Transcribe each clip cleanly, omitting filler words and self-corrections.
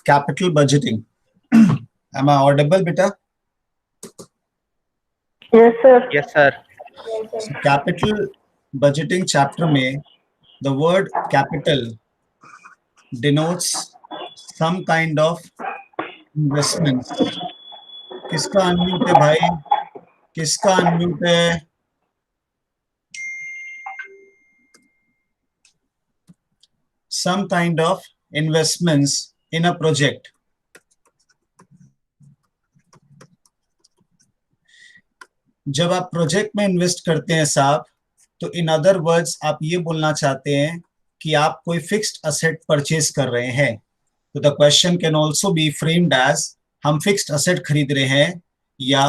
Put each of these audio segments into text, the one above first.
capital budgeting. Am I audible, beta? Yes, sir. Yes, sir. So capital budgeting chapter में the word capital denotes some kind of investments. किसका unmute है भाई? किसका unmute है? Some kind of investments in a project. जब आप project में invest करते हैं साहब, तो इन अदर वर्ड्स आप ये बोलना चाहते हैं कि आप कोई फिक्स्ड असेट परचेज कर रहे हैं. तो the question can also be framed as हम फिक्स्ड असेट खरीद रहे हैं या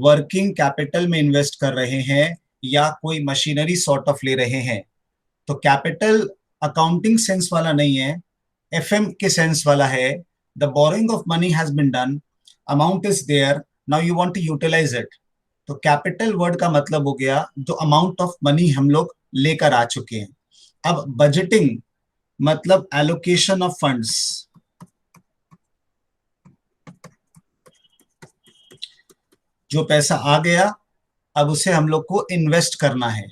वर्किंग कैपिटल में इन्वेस्ट कर रहे हैं या कोई मशीनरी सॉर्ट ऑफ ले रहे हैं. तो कैपिटल अकाउंटिंग सेंस वाला नहीं है, एफएम के सेंस वाला है. The borrowing of money has been done, amount is there, now you want to utilise it. तो कैपिटल वर्ड का मतलब हो गया जो अमाउंट ऑफ मनी हम लोग लेकर आ चुके हैं. अब बजटिंग मतलब एलोकेशन ऑफ फंड्स. जो पैसा आ गया अब उसे हम लोग को इन्वेस्ट करना है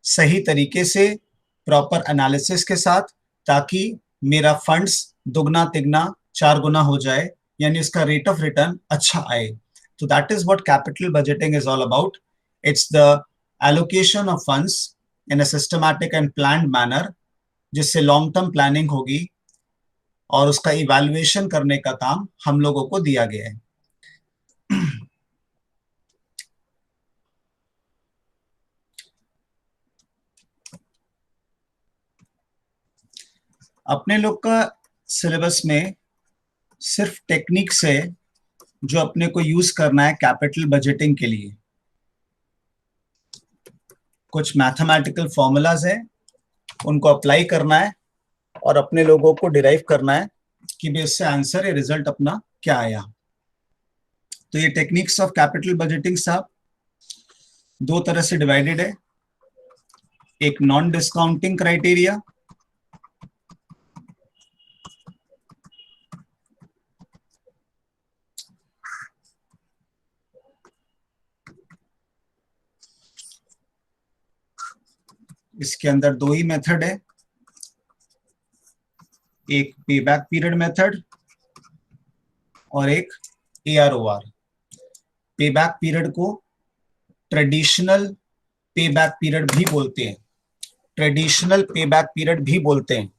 सही तरीके से, प्रॉपर एनालिसिस के साथ, ताकि मेरा फंड्स दुगना तिगना चार गुना हो जाए, यानी उसका रेट ऑफ रिटर्न अच्छा आए. So that is what capital budgeting is all about. It's the allocation of funds in a systematic and planned manner, जिससे लॉन्ग टर्म प्लानिंग होगी और उसका इवैल्यूएशन करने का काम हम लोगों को दिया गया है. अपने लोग का सिलेबस में सिर्फ टेक्निक से जो अपने को यूज करना है कैपिटल बजटिंग के लिए, कुछ मैथमेटिकल फॉर्मूलाज है, उनको अप्लाई करना है और अपने लोगों को डिराइव करना है कि भी इससे आंसर या रिजल्ट अपना क्या आया. तो ये टेक्निक्स ऑफ कैपिटल बजटिंग साहब दो तरह से डिवाइडेड है. एक नॉन डिस्काउंटिंग क्राइटेरिया, इसके अंदर दो ही मेथड है, एक पे बैक पीरियड मेथड और एक AROR. पे बैक पीरियड को ट्रेडिशनल पे बैक पीरियड भी बोलते हैं, ट्रेडिशनल पे बैक पीरियड भी बोलते हैं.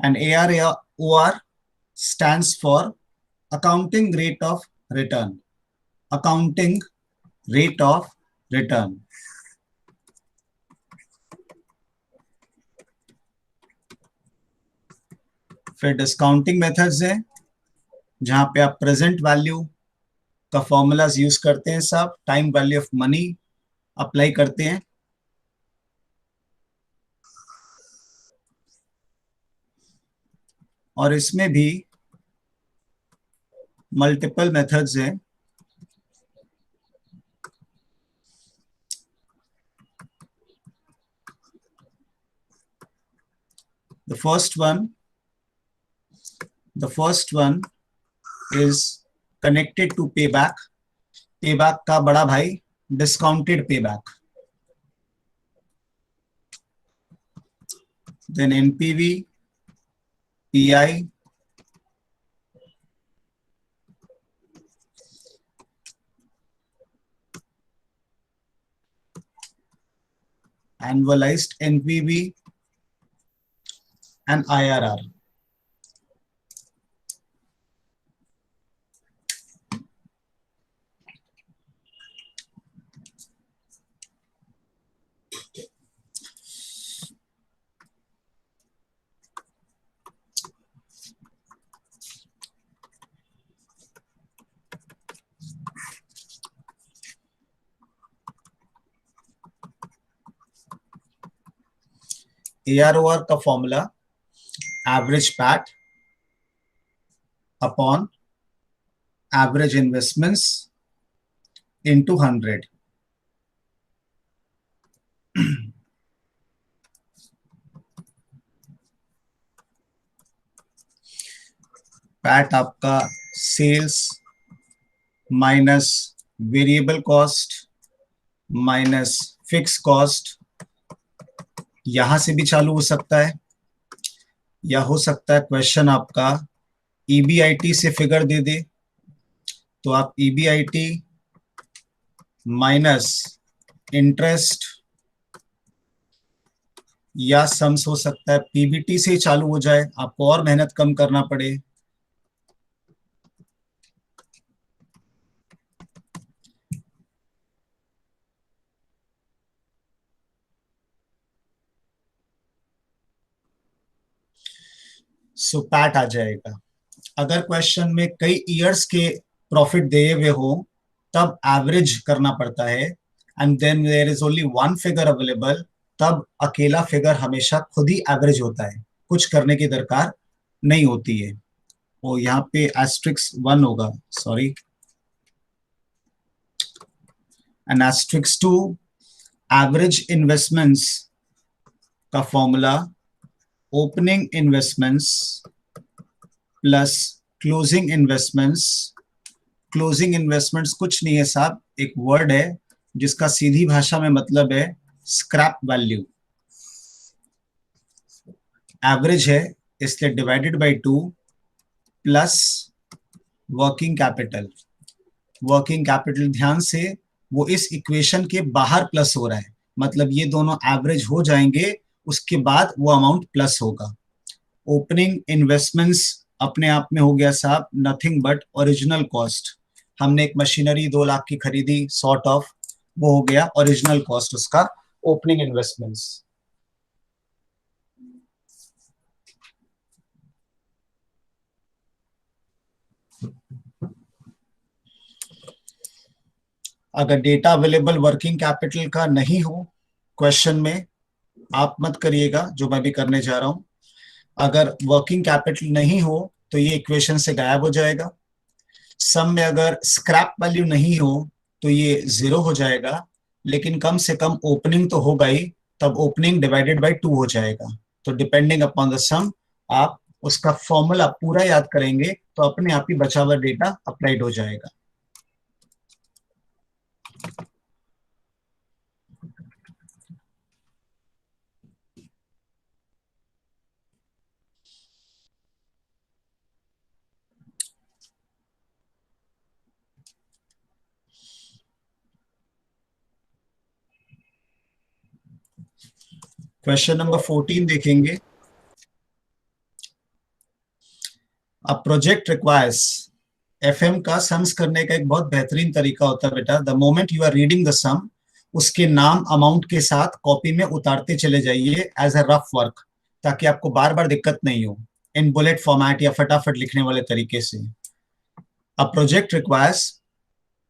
And AROR stands for accounting rate of return. Accounting rate of return. फिर डिस्काउंटिंग मेथड्स हैं जहां पे आप प्रेजेंट वैल्यू का फॉर्मूलाज यूज करते हैं साहब, time value of money apply करते हैं. और इसमें भी मल्टीपल मेथड्स हैं. The first one is connected to payback. Payback का बड़ा भाई discounted payback. Then NPV, PI, annualized NPV and IRR. AROR का formula average PAT upon average investments into 100। PAT आपका sales minus variable cost minus fix cost, यहां से भी चालू हो सकता है, या हो सकता है क्वेश्चन आपका ईबीआईटी से फिगर दे दे, तो आप ईबीआईटी माइनस इंटरेस्ट या सम्स हो सकता है पीबीटी से चालू हो जाए, आपको और मेहनत कम करना पड़े। सो पैट आ जाएगा। अगर क्वेश्चन में कई ईयर्स के प्रॉफिट दिए हुए हो तब एवरेज करना पड़ता है, and then there is only one figure available, तब अकेला फिगर हमेशा खुद ही एवरेज होता है, कुछ करने की दरकार नहीं होती है। वो यहाँ पे एस्ट्रिक्स 1 होगा, sorry, and asterisks 2, average investments का formula opening investments plus closing investments. Closing investments कुछ नहीं है साहब, एक वर्ड है जिसका सीधी भाषा में मतलब है स्क्रैप वैल्यू। एवरेज है इसलिए divided by 2 plus working capital. Working capital ध्यान से, वो इस इक्वेशन के बाहर प्लस हो रहा है, मतलब ये दोनों एवरेज हो जाएंगे, उसके बाद वो अमाउंट प्लस होगा। ओपनिंग इन्वेस्टमेंट्स अपने आप में हो गया साहब नथिंग बट ओरिजिनल कॉस्ट। हमने एक मशीनरी 2 लाख की खरीदी सॉर्ट ऑफ, वो हो गया ओरिजिनल कॉस्ट उसका, ओपनिंग इन्वेस्टमेंट्स। अगर डेटा अवेलेबल वर्किंग कैपिटल का नहीं हो क्वेश्चन में, आप मत करिएगा जो मैं भी करने जा रहा हूं। अगर वर्किंग कैपिटल नहीं हो तो ये इक्वेशन से गायब हो जाएगा। सम में अगर स्क्रैप वैल्यू नहीं हो तो ये 0 हो जाएगा, लेकिन कम से कम ओपनिंग तो होगा ही, तब ओपनिंग डिवाइडेड बाय 2 हो जाएगा। तो डिपेंडिंग अपॉन द सम आप उसका फॉर्मूला पूरा याद करेंगे तो अपने आप ही बचा हुआ डेटा अप्लाइड हो जाएगा। क्वेश्चन नंबर 14 देखेंगे। अ प्रोजेक्ट रिक्वायर्स, एफएम का सम्स करने का एक बहुत बेहतरीन तरीका होता है बेटा, the moment you are reading the sum, उसके नाम अमाउंट के साथ कॉपी में उतारते चले जाइए एज अ रफ वर्क, ताकि आपको बार बार दिक्कत नहीं हो, इन बुलेट फॉर्मेट या फटाफट लिखने वाले तरीके से। अ project requires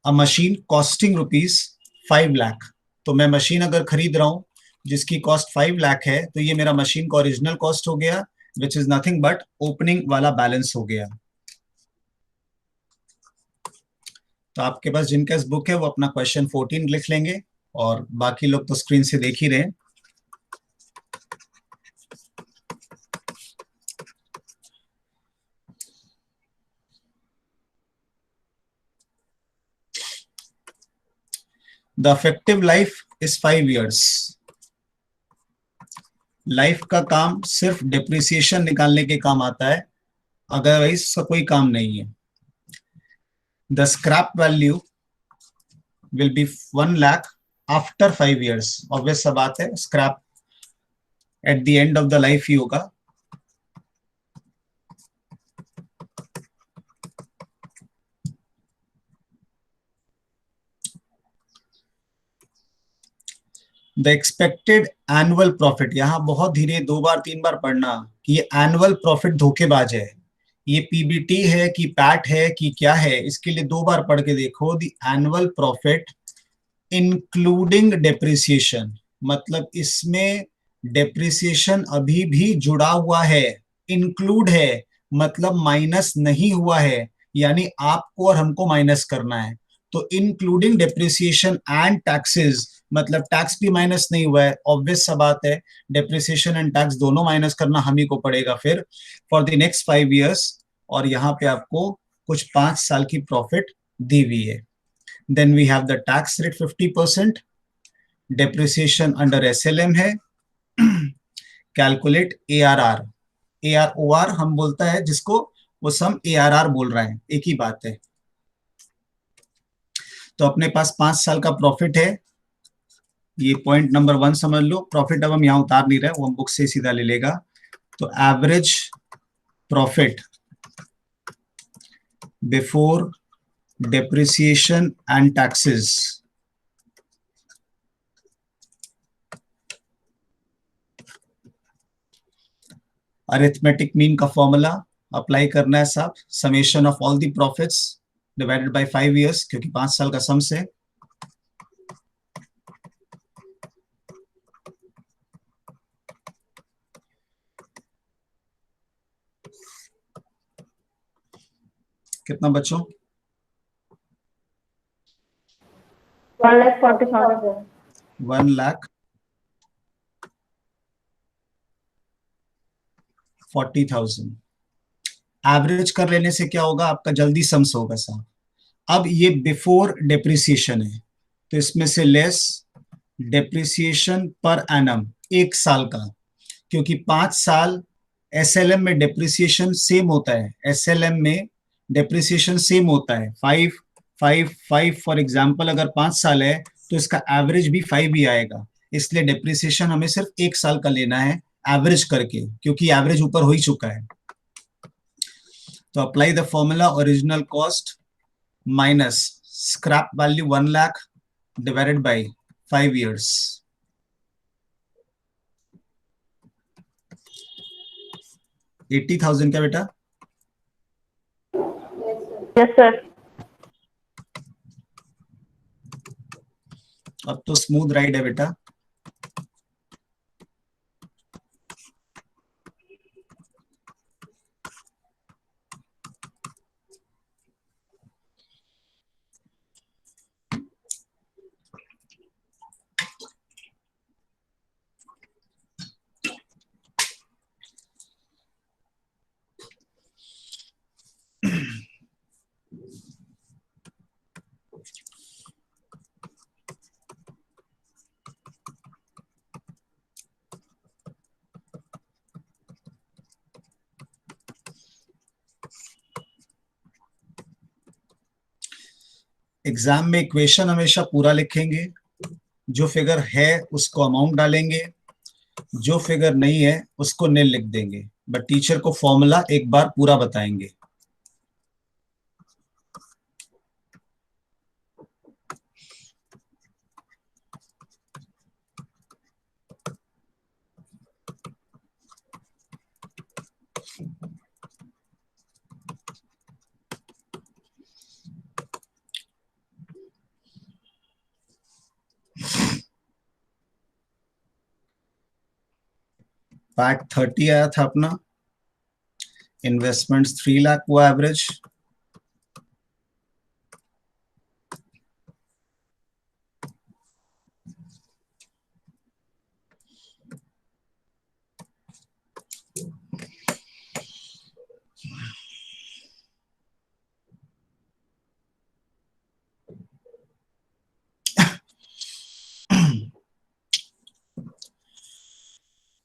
a machine costing rupees 5 lakh, तो मैं मशीन अगर खरीद रहा हूं जिसकी कॉस्ट 5 लाख है, तो ये मेरा मशीन का ओरिजिनल कॉस्ट हो गया, which is nothing but opening वाला बैलेंस हो गया। तो आपके पास जिनका इस बुक है वो अपना क्वेश्चन 14 लिख लेंगे, और बाकी लोग तो स्क्रीन से देख ही रहे हैं। The effective life is 5 years। Life का काम सिर्फ डिप्रिसिएशन निकालने के काम आता है, अदरवाइज इसका कोई काम नहीं है। The scrap value will be 1 lakh after 5 years। Obvious सा बात है, scrap at the end of the life ही होगा। द एक्सपेक्टेड एनुअल प्रॉफिट, यहां बहुत धीरे 2 बार 3 बार पढ़ना कि ये एनुअल प्रॉफिट धोखेबाज है, ये पीबीटी है कि पैट है कि क्या है, इसके लिए 2 बार पढ़ के देखो। The annual profit including depreciation, मतलब इसमें डेप्रिसिएशन अभी भी जुड़ा हुआ है, इंक्लूड है, मतलब माइनस नहीं हुआ है, यानी आपको और हमको माइनस करना है। तो इंक्लूडिंग डेप्रिसिएशन एंड टैक्सेस, मतलब टैक्स भी माइनस नहीं हुआ है, ऑब्वियस सा बात है, डेप्रिसिएशन एंड टैक्स दोनों माइनस करना हम ही को पड़ेगा फिर फॉर द नेक्स्ट 5 years। और यहाँ पे आपको कुछ 5 साल की प्रॉफिट दी हुई है। Then we have the tax rate 50%, depreciation under SLM है। कैलकुलेट एआरआर, एआरओआर हम बोलता है जिसको, वो सम एआरआर बोल रहा है, एक ही बात है। तो अपने पास 5 साल का प्रॉफिट है, ये पॉइंट नंबर 1 समझ लो। प्रॉफिट अब हम यहाँ उतार नहीं रहे, वो हम बुक से सीधा ले लेगा। तो average profit before depreciation and taxes, arithmetic mean का फॉर्मूला अप्लाई करना है साहब, summation of all the profits divided by 5 years, क्योंकि 5 साल का सम से। कितना बच्चों? 1,40,000। 1,40,000 एवरेज कर लेने से क्या होगा, आपका जल्दी सम्स होगा साहब। अब ये बिफोर डेप्रिसिएशन है, तो इसमें से लेस डेप्रिसिएशन पर एनम 1 साल का, क्योंकि 5 साल एसएलएम में डेप्रिसिएशन सेम होता है, एसएलएम में डेप्रिसिएशन सेम होता है 5 फॉर एग्जाम्पल। अगर 5 साल है तो इसका एवरेज भी 5 ही आएगा, इसलिए डेप्रिसिएशन हमें सिर्फ 1 साल का लेना है एवरेज करके, क्योंकि एवरेज ऊपर हो ही चुका है। तो apply the formula, original cost minus scrap value 1 lakh divided by 5 years। 80,000 क्या बेटा? Yes sir. अब तो स्मूथ राइड है बेटा। एग्जाम में इक्वेशन हमेशा पूरा लिखेंगे, जो फिगर है उसको अमाउंट डालेंगे, जो फिगर नहीं है उसको निल लिख देंगे, बट टीचर को फॉर्मूला एक बार पूरा बताएंगे। पैट 30 आया था अपना, इन्वेस्टमेंट्स 3 लाख हुआ एवरेज।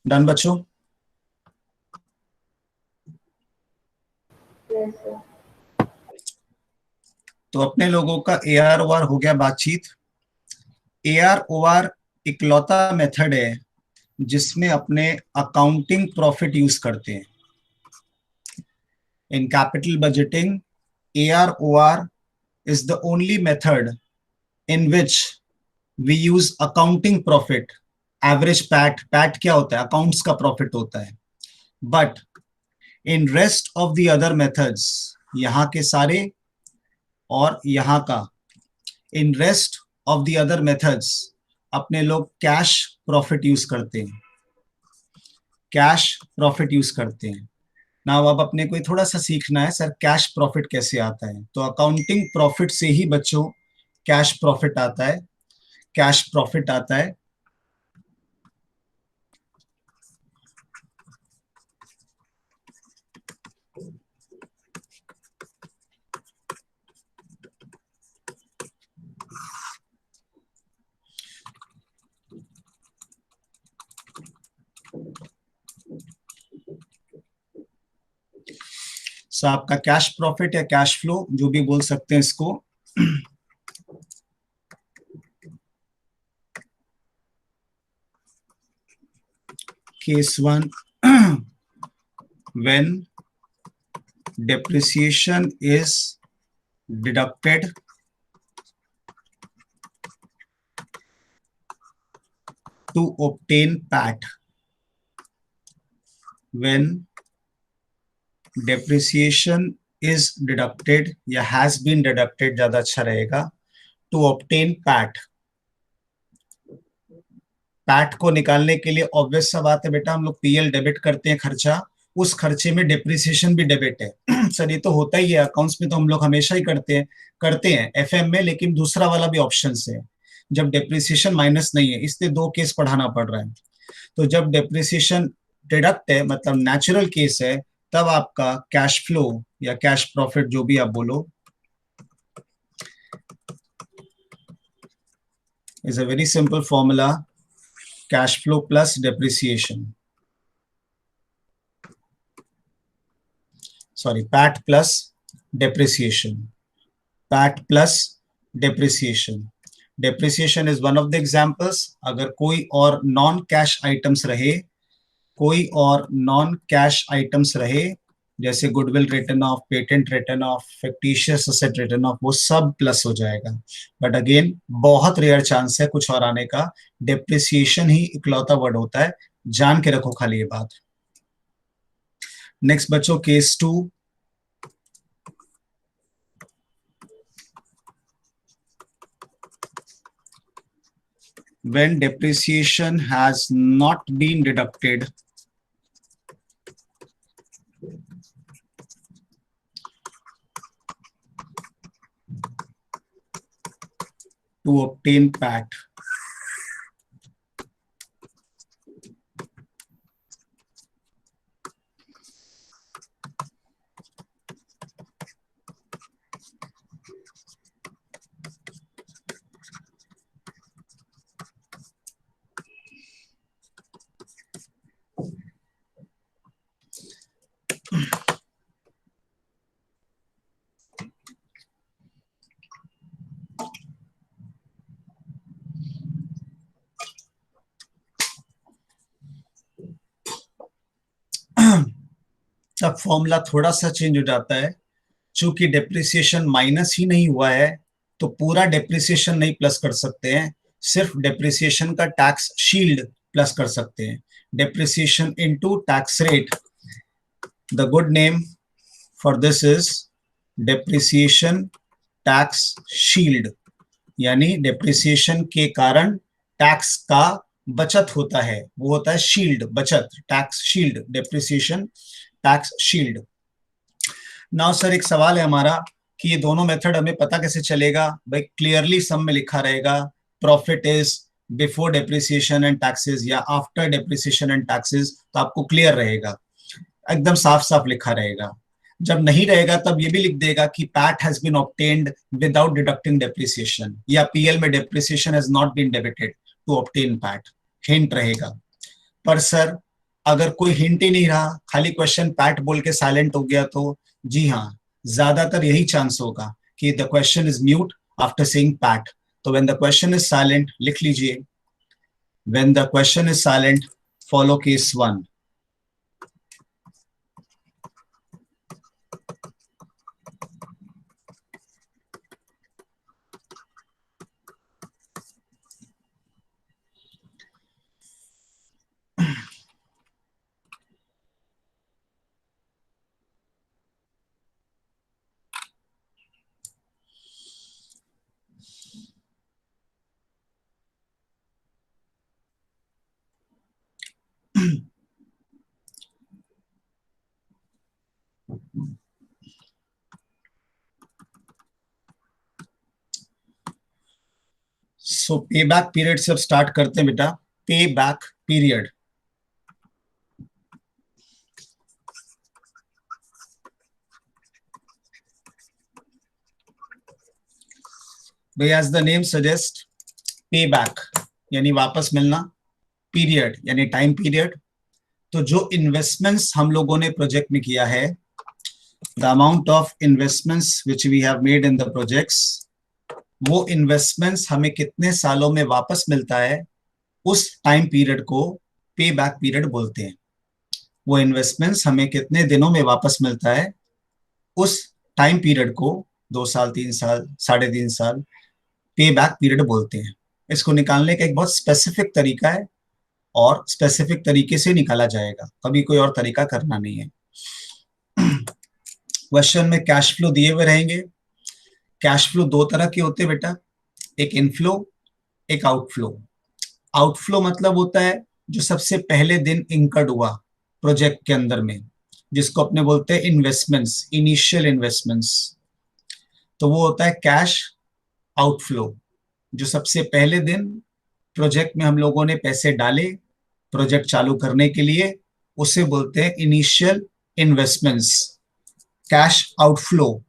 डन बच्चों? Yes sir. तो अपने लोगों का एआर ओआर हो गया बातचीत। एआर ओआर इकलौता मेथड है जिसमें अपने अकाउंटिंग प्रॉफिट यूज करते हैं। In capital budgeting, AROR is the only method in which we use accounting profit, average PAT क्या होता है, अकाउंट्स का प्रॉफिट होता है। But in rest of the other methods, यहाँ के सारे और यहाँ का, in rest of the other methods अपने लोग कैश प्रॉफिट यूज करते हैं, कैश प्रॉफिट यूज करते हैं। ना अब अपने को थोड़ा सा सीखना है सर कैश प्रॉफिट कैसे आता है। तो अकाउंटिंग प्रॉफिट से ही बच्चों कैश प्रॉफिट आता है। कैश प्रॉफिट आता है। सो आपका कैश प्रॉफिट या कैश फ्लो जो भी बोल सकते हैं इसको। Case one, when depreciation is deducted to obtain PAT, when depreciation is deducted या has been deducted ज्यादा अच्छा रहेगा, to obtain PAT। पैट को निकालने के लिए ऑब्वियस सा बात है बेटा, हम लोग पीएल डेबिट करते हैं खर्चा, उस खर्चे में डेप्रिसिएशन भी डेबिट है। सर ये तो होता ही है अकाउंट्स में, तो हम लोग हमेशा ही करते हैं एफएम में, लेकिन दूसरा वाला भी ऑप्शन है जब डेप्रिसिएशन माइनस नहीं है, इसलिए दो केस पढ़ाना पड़ रहा है। तो जब डेप्रिसिएशन डिडक्ट है मतलब नेचुरल केस है, तब आपका कैश फ्लो या कैश प्रॉफिट जो भी आप बोलो is a very simple formula, cash flow plus depreciation, sorry PAT plus depreciation, PAT plus depreciation. Depreciation is one of the examples. अगर कोई और नॉन कैश आइटम्स रहे, कोई और नॉन कैश आइटम्स रहे, जैसे goodwill return of, patent return of, fictitious asset return of, वो सब प्लस हो जाएगा। बट अगेन बहुत रेयर चांस है कुछ और आने का, डेप्रिसिएशन ही इकलौता वर्ड होता है, जान के रखो खाली ये बात। नेक्स्ट बच्चों case two, when depreciation has not been deducted to obtain PAT। तब फॉर्मूला थोड़ा सा चेंज हो जाता है, चूंकि डेप्रिसिएशन माइनस ही नहीं हुआ है तो पूरा डेप्रिसिएशन नहीं प्लस कर सकते हैं, सिर्फ डेप्रिसिएशन का टैक्स शील्ड प्लस कर सकते हैं। Depreciation into tax rate, the good name for this is depreciation tax shield, यानी डेप्रिसिएशन के कारण टैक्स का बचत होता है, वो होता है शील्ड, बचत, tax shield, depreciation tax shield. Now sir एक सवाल है हमारा कि ये दोनों मेथड हमें पता कैसे चलेगा भाई, क्लियरली सम में लिखा रहेगा profit is before depreciation and taxes या आफ्टर डेप्रिसिएशन एंड टैक्सेस, तो आपको क्लियर रहेगा, एकदम साफ साफ लिखा रहेगा। जब नहीं रहेगा तब ये भी लिख देगा कि PAT has been obtained without deducting depreciation, या पीएल में depreciation has not been debited to obtain PAT, hint रहेगा। पर सर अगर कोई हिंट ही नहीं रहा, खाली क्वेश्चन पैट बोल के साइलेंट हो गया, तो जी हाँ, ज्यादातर यही चांस होगा कि the question is mute after saying PAT. तो when the question is silent लिख लीजिए, when the question is silent follow case one. So payback period से अब स्टार्ट करते हैं बेटा। पे बैक पीरियड, भाई एज द नेम सजेस्ट, पे बैक यानी वापस मिलना, पीरियड यानी टाइम पीरियड। तो जो इन्वेस्टमेंट्स हम लोगों ने प्रोजेक्ट में किया है, the amount of investments which we have made in the projects, वो इन्वेस्टमेंट्स हमें कितने सालों में वापस मिलता है, उस टाइम पीरियड को पे बैक पीरियड बोलते हैं। वो इन्वेस्टमेंट्स हमें कितने दिनों में वापस मिलता है, उस टाइम पीरियड को 2 साल, 3 साल, 3.5 साल पे बैक पीरियड बोलते हैं। इसको निकालने का एक बहुत स्पेसिफिक तरीका है और स्पेसिफिक तरीके से निकाला जाएगा, कभी कोई और तरीका करना नहीं है। क्वेश्चन में कैश फ्लो दिए हुए रहेंगे। कैश फ्लो 2 तरह के होते हैं बेटा, एक इनफ्लो, एक आउटफ्लो। आउटफ्लो मतलब होता है जो सबसे पहले दिन इंकर्ड हुआ प्रोजेक्ट के अंदर में, जिसको अपने बोलते हैं इन्वेस्टमेंट्स, इनिशियल इन्वेस्टमेंट्स। तो वो होता है कैश आउटफ्लो, जो सबसे पहले दिन प्रोजेक्ट में हम लोगों ने पैसे डाले प्रोजेक्ट चालू करने के लिए, उसे बोलते हैं इनिशियल इन्वेस्टमेंट्स, कैश आउटफ्लो।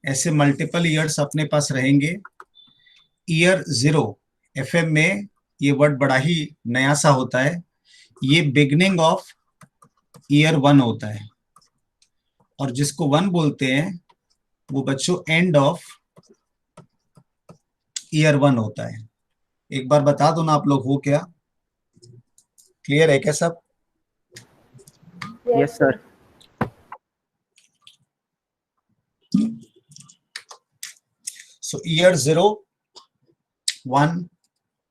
ऐसे मल्टीपल ईयर्स अपने पास रहेंगे। ईयर 0 एफएम में ये वर्ड बड़ा ही नया सा होता है, ये बिगनिंग ऑफ ईयर 1 होता है, और जिसको 1 बोलते हैं वो बच्चों एंड ऑफ ईयर 1 होता है। एक बार बता दो ना आप लोग, हो क्या क्लियर है क्या सब? Yes sir. सो ईयर 0, 1,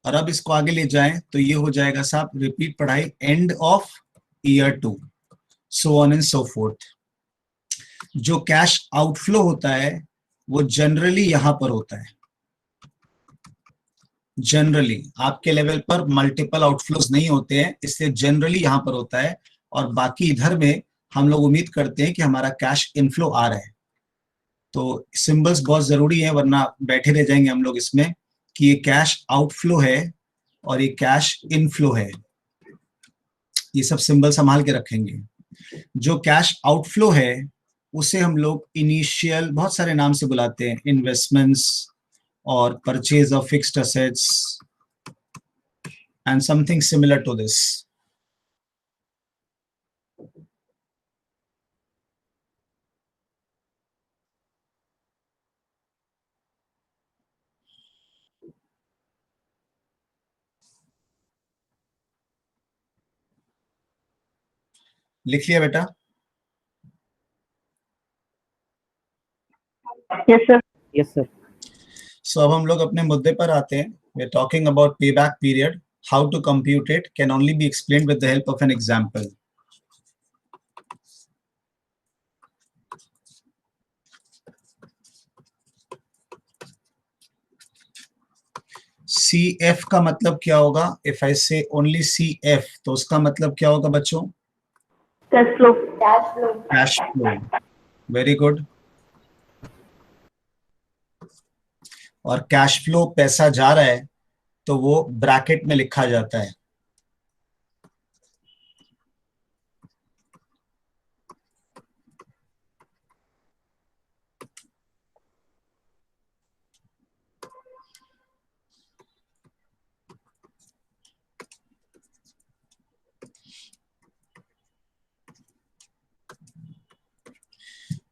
और अब इसको आगे ले जाएं तो ये हो जाएगा साहब, रिपीट पढ़ाई, end of year 2, so on and so fourth. जो कैश आउटफ्लो होता है वो जनरली यहां पर होता है। जनरली आपके लेवल पर मल्टीपल आउटफ्लोज नहीं होते हैं, इसलिए जनरली यहां पर होता है, और बाकी इधर में हम लोग उम्मीद करते हैं कि हमारा कैश इनफ्लो आ रहा है। तो सिंबल्स बहुत जरूरी है, वरना बैठे रह जाएंगे हम लोग इसमें कि ये कैश आउटफ्लो है और ये कैश इनफ्लो है। ये सब सिंबल संभाल के रखेंगे। जो कैश आउटफ्लो है उसे हम लोग इनिशियल बहुत सारे नाम से बुलाते हैं, इन्वेस्टमेंट्स और purchase of fixed assets and something similar to this. लिख लिया बेटा? Yes sir. Yes sir. So अब हम लोग अपने मुद्दे पर आते हैं। We are talking about payback period, how to compute it can only be explained with the help of an example. C F का मतलब क्या होगा? इफ आई से ओनली सी एफ तो उसका मतलब क्या होगा बच्चों? Cash flow. Cash flow. Very good. और कैश फ्लो पैसा जा रहा है तो वो ब्रैकेट में लिखा जाता है।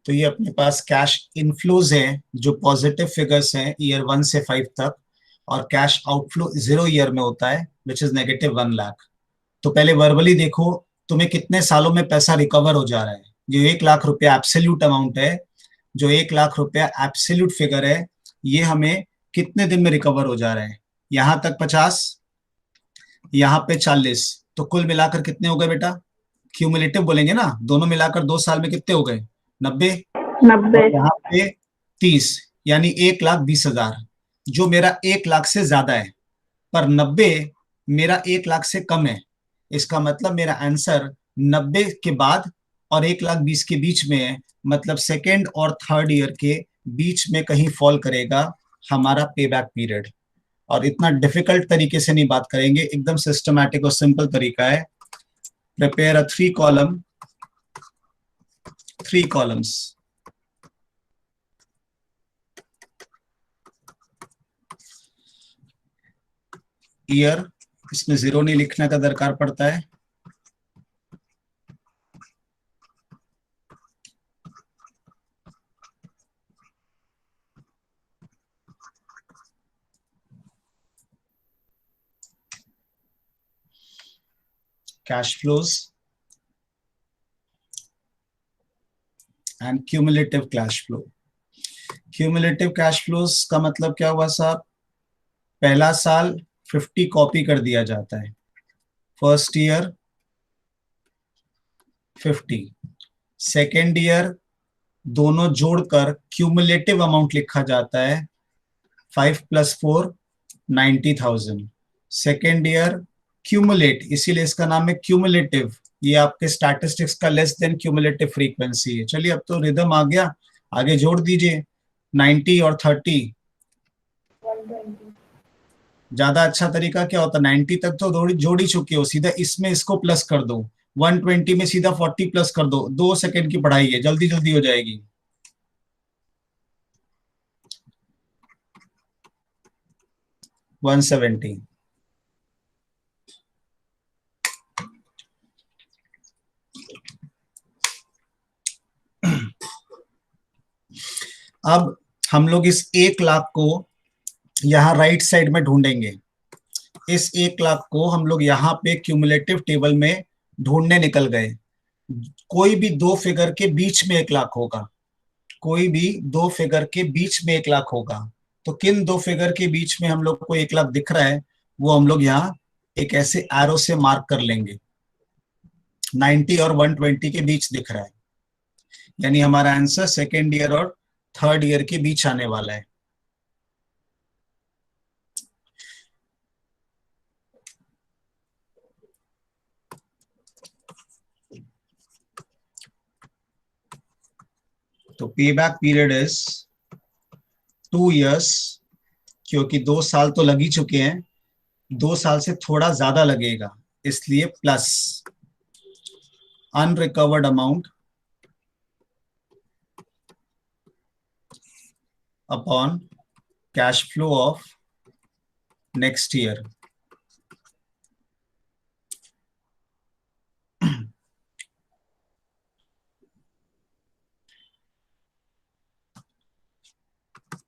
तो ये अपने पास कैश इनफ्लोज हैं जो पॉजिटिव फिगर्स हैं ईयर 1 से 5 तक, और कैश आउटफ्लो 0 ईयर में होता है विच इज -1 लाख। तो पहले वर्बली देखो तुम्हें कितने सालों में पैसा रिकवर हो जा रहा है। जो 1 लाख रुपया एब्सोल्यूट अमाउंट है, जो 1 लाख रुपया एब्सोल्यूट फिगर है, ये हमें कितने दिन में रिकवर हो जा रहा है? यहां तक 50, यहाँ पे 40, तो कुल मिलाकर कितने हो गए बेटा? क्यूमुलेटिव बोलेंगे ना, दोनों मिलाकर 2 साल में कितने हो गए? 90। 90। यहाँ पे 30, यानी 1,20,000, जो मेरा 1 लाख से ज्यादा है, पर 90 मेरा 1 लाख से कम है। इसका मतलब मेरा आंसर 90 के बाद और 1,20,000 के बीच में है, मतलब सेकेंड और थर्ड ईयर के बीच में कहीं फॉल करेगा हमारा पे बैक पीरियड। और इतना डिफिकल्ट तरीके से नहीं बात करेंगे, एकदम सिस्टमैटिक और सिंपल तरीका है। Prepare a 3 columns. ईयर, इसमें 0 नहीं लिखने का दरकार पड़ता है। Cash flows and cumulative cash flow. Cumulative cash flows का मतलब क्या हुआ साहब? पहला साल 50 कॉपी कर दिया जाता है, फर्स्ट ईयर 50, सेकेंड ईयर दोनों जोड़कर क्यूमुलेटिव अमाउंट लिखा जाता है, 5 + 4 90,000। सेकेंड ईयर क्यूमुलेट, इसीलिए इसका नाम है क्यूमुलेटिव, ये आपके स्टैटिस्टिक्स का लेस देन क्यूमुलेटिव फ्रीक्वेंसी है। चलिए अब तो रिदम आ गया, आगे जोड़ दीजिए 90 और 30। 120। ज्यादा अच्छा तरीका क्या होता? 90 तक तो जोड़ ही चुके हो, सीधा इसमें इसको प्लस कर दो, 120 में सीधा 40 प्लस कर दो। 2 सेकंड की पढ़ाई है, जल्दी जल्दी हो जाएगी। 170। अब हम लोग इस 1 लाख को यहाँ राइट साइड में ढूंढेंगे। इस 1 लाख को हम लोग यहाँ पे क्यूमुलेटिव टेबल में ढूंढने निकल गए। कोई भी दो फिगर के बीच में 1 लाख होगा, कोई भी दो फिगर के बीच में 1 लाख होगा। तो किन दो फिगर के बीच में हम लोग को 1 लाख दिख रहा है, वो हम लोग यहाँ एक ऐसे एरो से मार्क कर लेंगे। 90 और 120 के बीच दिख रहा है, यानी हमारा आंसर सेकेंड ईयर और थर्ड ईयर के बीच आने वाला है। तो payback period is 2 years, क्योंकि 2 साल तो लग ही चुके हैं, 2 साल से थोड़ा ज्यादा लगेगा, इसलिए plus unrecovered amount upon cash flow of next year.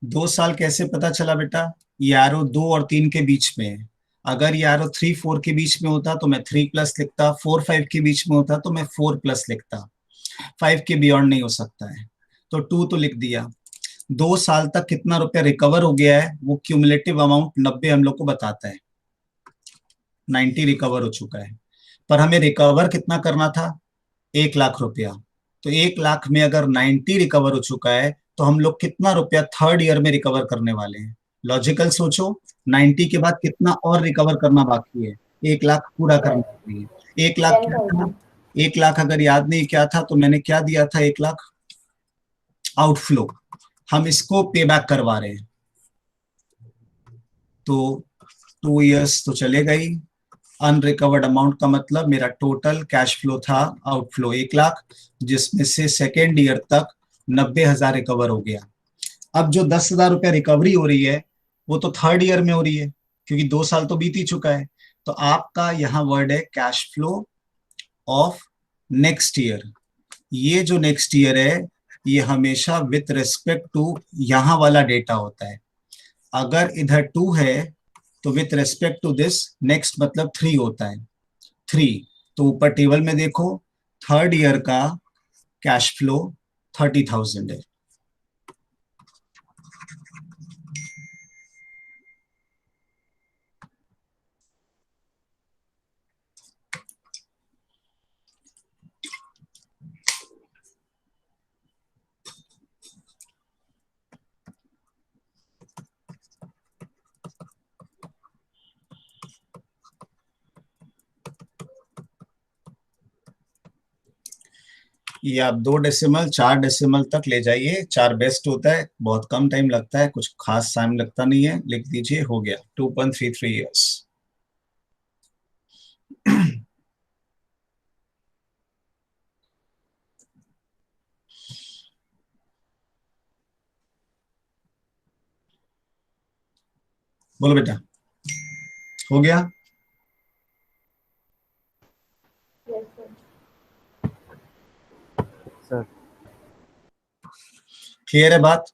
2 साल कैसे पता चला बेटा? ये एरो 2 और 3 के बीच में है। अगर ये एरो 3-4 के बीच में होता तो मैं 3+ लिखता, 4-5 के बीच में होता तो मैं 4+ लिखता, 5 के बियॉन्ड नहीं हो सकता है, तो 2 तो लिख दिया। 2 साल तक कितना रुपया रिकवर हो गया है, वो क्यूमुलेटिव अमाउंट 90 हम लोग को बताता है। 90 रिकवर हो चुका है, पर हमें रिकवर कितना करना था? 1 लाख रुपया। तो 1 लाख में अगर 90 रिकवर हो चुका है, तो हम लोग कितना रुपया थर्ड ईयर में रिकवर करने वाले हैं? लॉजिकल सोचो, 90 के बाद कितना और रिकवर करना बाकी है? 1 लाख पूरा करना बाकी है। 1 लाख क्या था? 1 लाख अगर याद नहीं क्या था तो मैंने क्या दिया था? 1 लाख आउटफ्लो, हम इसको पे बैक करवा रहे हैं। तो 2 years तो चलेगा ही। अनरिकवर्ड अमाउंट का मतलब मेरा टोटल कैश फ्लो था आउटफ्लो 1 लाख, जिसमें से सेकेंड ईयर तक 90,000 रिकवर हो गया। अब जो 10,000 रुपया रिकवरी हो रही है, वो तो थर्ड ईयर में हो रही है, क्योंकि 2 साल तो बीत ही चुका है। तो आपका यहाँ वर्ड है cash flow of next year. ये जो नेक्स्ट ईयर है, ये हमेशा विथ रिस्पेक्ट टू यहाँ वाला डेटा होता है। अगर इधर 2 है तो with respect to this next मतलब 3 होता है। 3, तो ऊपर टेबल में देखो, थर्ड ईयर का कैश फ्लो 30,000 है। ये आप 2 डेसिमल 4 डेसिमल तक ले जाइए, 4 बेस्ट होता है, बहुत कम टाइम लगता है, कुछ खास टाइम लगता नहीं है, लिख दीजिए, हो गया 2.33 ईयर्स। बोलो बेटा, हो गया? Yes, sir. सर क्लियर है बात?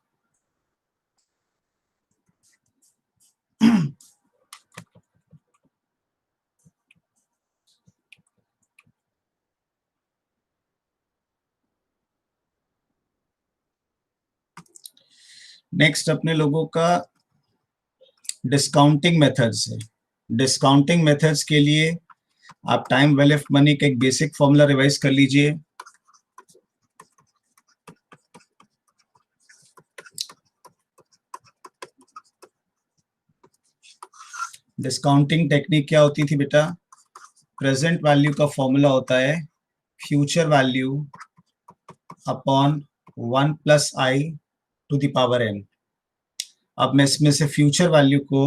नेक्स्ट अपने लोगों का डिस्काउंटिंग मेथड्स है। डिस्काउंटिंग मेथड्स के लिए आप टाइम वैल्यू ऑफ मनी का एक बेसिक फॉर्मूला रिवाइज कर लीजिए। डिस्काउंटिंग टेक्निक क्या होती थी बेटा? प्रेजेंट वैल्यू का फॉर्मूला होता है future value upon 1 plus i to the power n. अब मैं इसमें से फ्यूचर वैल्यू को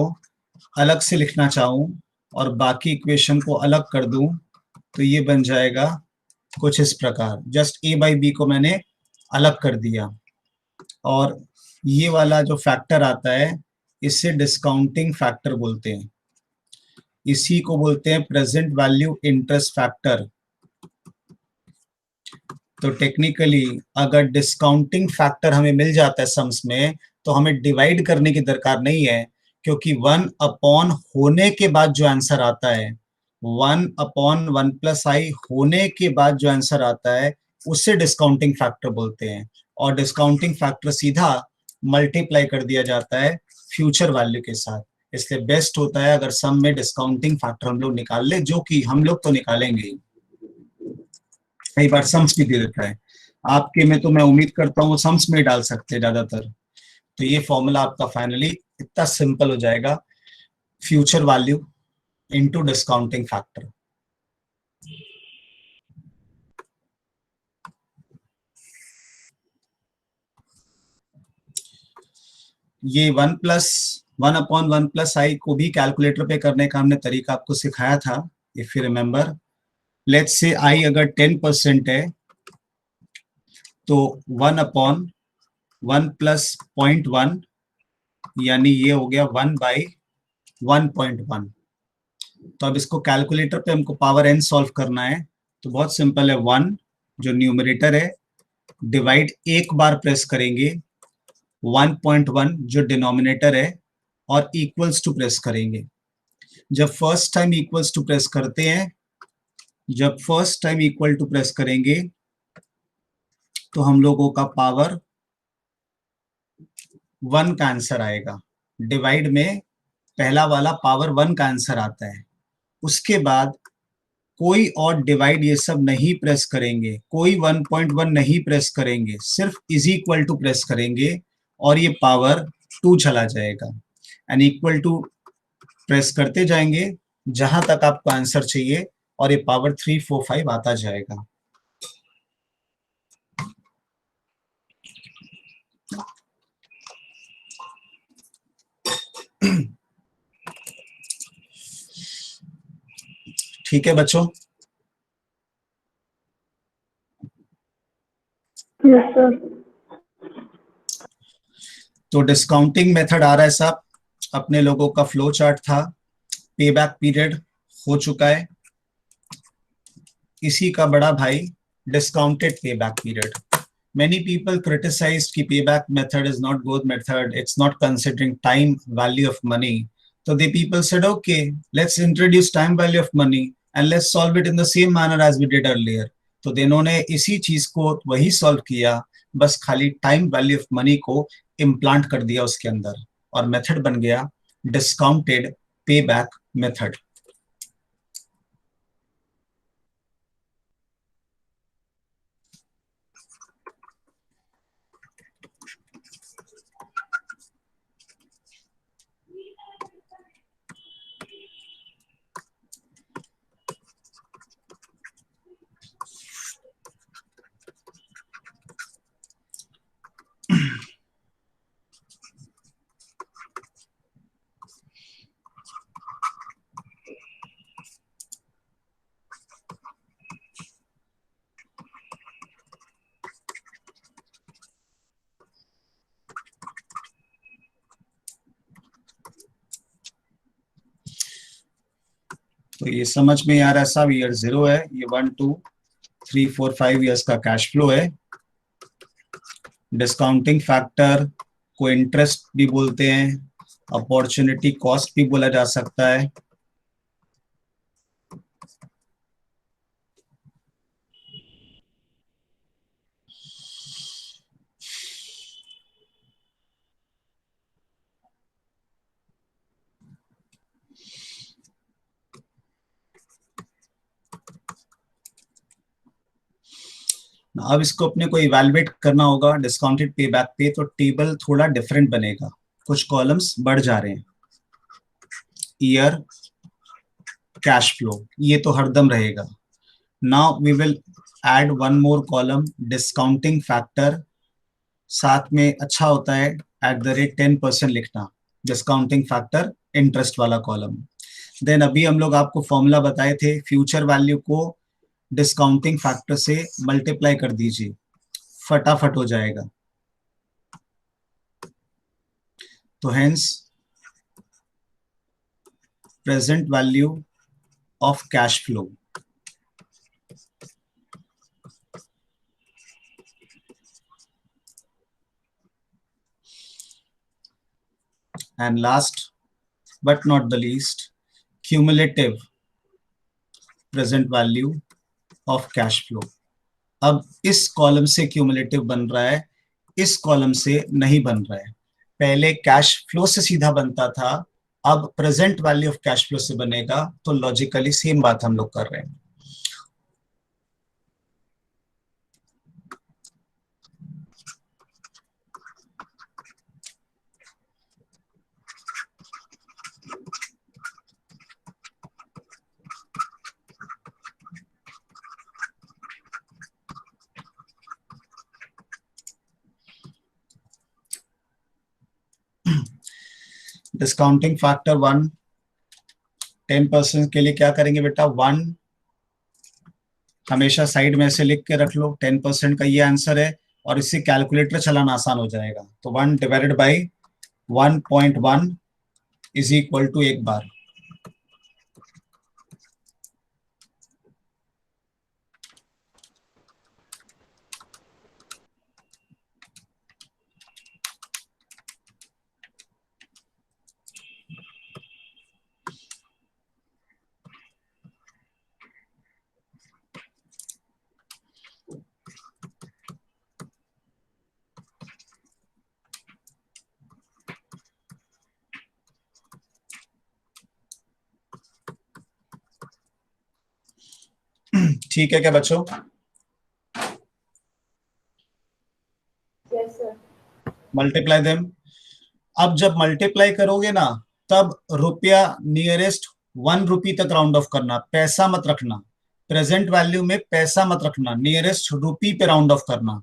अलग से लिखना चाहूं और बाकी इक्वेशन को अलग कर दूं तो ये बन जाएगा कुछ इस प्रकार। जस्ट ए बाई बी को मैंने अलग कर दिया, और ये वाला जो फैक्टर आता है इसे डिस्काउंटिंग फैक्टर बोलते हैं। इसी को बोलते हैं प्रेजेंट वैल्यू इंटरेस्ट फैक्टर। तो टेक्निकली अगर डिस्काउंटिंग फैक्टर हमें मिल जाता है सम्स में, तो हमें डिवाइड करने की दरकार नहीं है, क्योंकि 1 अपॉन होने के बाद जो आंसर आता है, 1 अपॉन 1 प्लस आई होने के बाद जो आंसर आता है उसे डिस्काउंटिंग फैक्टर बोलते हैं। और डिस्काउंटिंग फैक्टर सीधा मल्टीप्लाई कर दिया जाता है फ्यूचर वैल्यू के साथ। इसलिए बेस्ट होता है अगर सम में डिस्काउंटिंग फैक्टर हम लोग निकाल ले, जो कि हम लोग तो निकालेंगे ही, कई बार सम्स भी दे देता है। आपके में तो मैं उम्मीद करता हूँ सम्स में डाल सकते हैं ज्यादातर। तो ये फॉर्मूला आपका फाइनली इतना सिंपल हो जाएगा, future value into discounting factor. ये 1 अपॉन 1 प्लस आई को भी कैलकुलेटर पे करने का हमने तरीका आपको सिखाया था, if you remember. Let's say आई अगर 10% है तो 1 अपॉन 1 प्लस 0.1, यानी ये हो गया 1 बाई 1.1। तो अब इसको कैलकुलेटर पे हमको पावर एन सॉल्व करना है, तो बहुत सिंपल है। 1 जो न्यूमरेटर है, डिवाइड एक बार प्रेस करेंगे, 1.1 जो डिनोमिनेटर है, और इक्वल्स टू प्रेस करेंगे। जब first time equals to press करते हैं, जब first time equal to press करेंगे तो हम लोगों का पावर 1 का आंसर आएगा। डिवाइड में पहला वाला पावर 1 का आंसर आता है। उसके बाद कोई और डिवाइड ये सब नहीं प्रेस करेंगे, कोई 1.1 नहीं प्रेस करेंगे, सिर्फ इज इक्वल टू प्रेस करेंगे और ये पावर 2 चला जाएगा। एंड इक्वल टू प्रेस करते जाएंगे जहां तक आपको आंसर चाहिए, और ये पावर 3, 4, 5 आता जाएगा। ठीक है बच्चों? Yes, sir. तो डिस्काउंटिंग मेथड आ रहा है साहब, अपने लोगों का फ्लो चार्ट था, पे बैक पीरियड हो चुका है, इसी का बड़ा भाई discounted payback period. Many people criticized कि payback method is not good method, it's not considering time value of money. So the people said, okay, let's introduce time value of money and let's solve it in the same manner as we did earlier. तो इन्होंने इसी चीज को वही solve किया, बस खाली time value of money को इम्प्लांट कर दिया उसके अंदर, और मेथड बन गया डिस्काउंटेड पे बैक मेथड। तो ये समझ में आ रहा है साहब, ईयर 0 है, ये 1 2 3 4 5 ईयर्स का कैश फ्लो है। डिस्काउंटिंग फैक्टर को इंटरेस्ट भी बोलते हैं, अपॉर्चुनिटी कॉस्ट भी बोला जा सकता है। अब इसको अपने को इवैल्यूएट करना होगा डिस्काउंटेड पे बैक पे, तो टेबल थोड़ा डिफरेंट बनेगा, कुछ कॉलम्स बढ़ जा रहे हैं। ईयर, कैश फ्लो, ये तो हरदम रहेगा। Now we will add one more column, discounting factor. साथ में अच्छा होता है @10% लिखना, डिस्काउंटिंग फैक्टर इंटरेस्ट वाला कॉलम। देन अभी हम लोग आपको फॉर्मूला बताए थे, फ्यूचर वैल्यू को डिस्काउंटिंग फैक्टर से मल्टीप्लाई कर दीजिए, फटाफट हो जाएगा। तो hence present value of cash flow, and last but not the least, cumulative present value of cash flow. अब इस कॉलम से क्यूमुलेटिव बन रहा है, इस कॉलम से नहीं बन रहा है। पहले कैश फ्लो से सीधा बनता था, अब present value of cash flow से बनेगा। तो लॉजिकली सेम बात हम लोग कर रहे हैं। डिस्काउंटिंग फैक्टर 1, 10% के लिए क्या करेंगे बेटा, 1 हमेशा साइड में से लिख के रख लो, 10% का ये आंसर है, और इससे कैलकुलेटर चलाना आसान हो जाएगा। तो 1 divided by 1.1 is equal to 1 बार। ठीक है क्या बच्चों? Yes, sir. Multiply them. अब जब मल्टीप्लाई करोगे ना, तब रुपया नियरेस्ट 1 रुपी तक राउंड ऑफ करना, पैसा मत रखना। प्रेजेंट वैल्यू में पैसा मत रखना, नियरेस्ट रुपी पे राउंड ऑफ करना।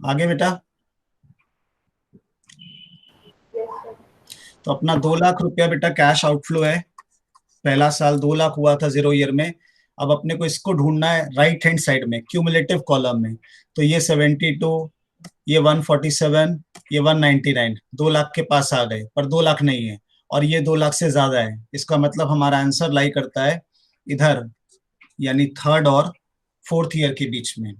आगे बेटा। Yes, sir. तो अपना 2 लाख रुपया बेटा कैश आउटफ्लो है। पहला साल 2 लाख हुआ था 0 ईयर में। अब अपने को इसको ढूंढना है राइट हैंड साइड में, क्यूमुलेटिव कॉलम में। तो ये 72, ये 147, ये 199, 2 लाख के पास आ गए, पर 2 लाख नहीं है, और ये 2 लाख से ज्यादा है। इसका मतलब हमारा आंसर लाई करता है इधर, यानी थर्ड और फोर्थ ईयर के बीच में।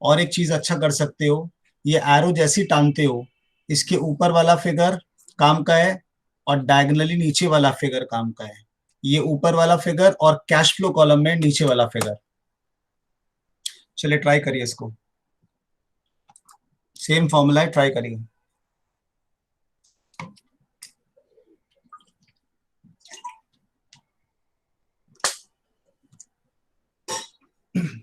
और एक चीज अच्छा कर सकते हो, ये एरो जैसी टांगते हो, इसके ऊपर वाला फिगर काम का है और डायगनली नीचे वाला फिगर काम का है। ये ऊपर वाला फिगर और कैश फ्लो कॉलम में नीचे वाला फिगर। चलिए ट्राई करिए इसको, सेम फॉर्मूला है, ट्राई करिए। Hmm.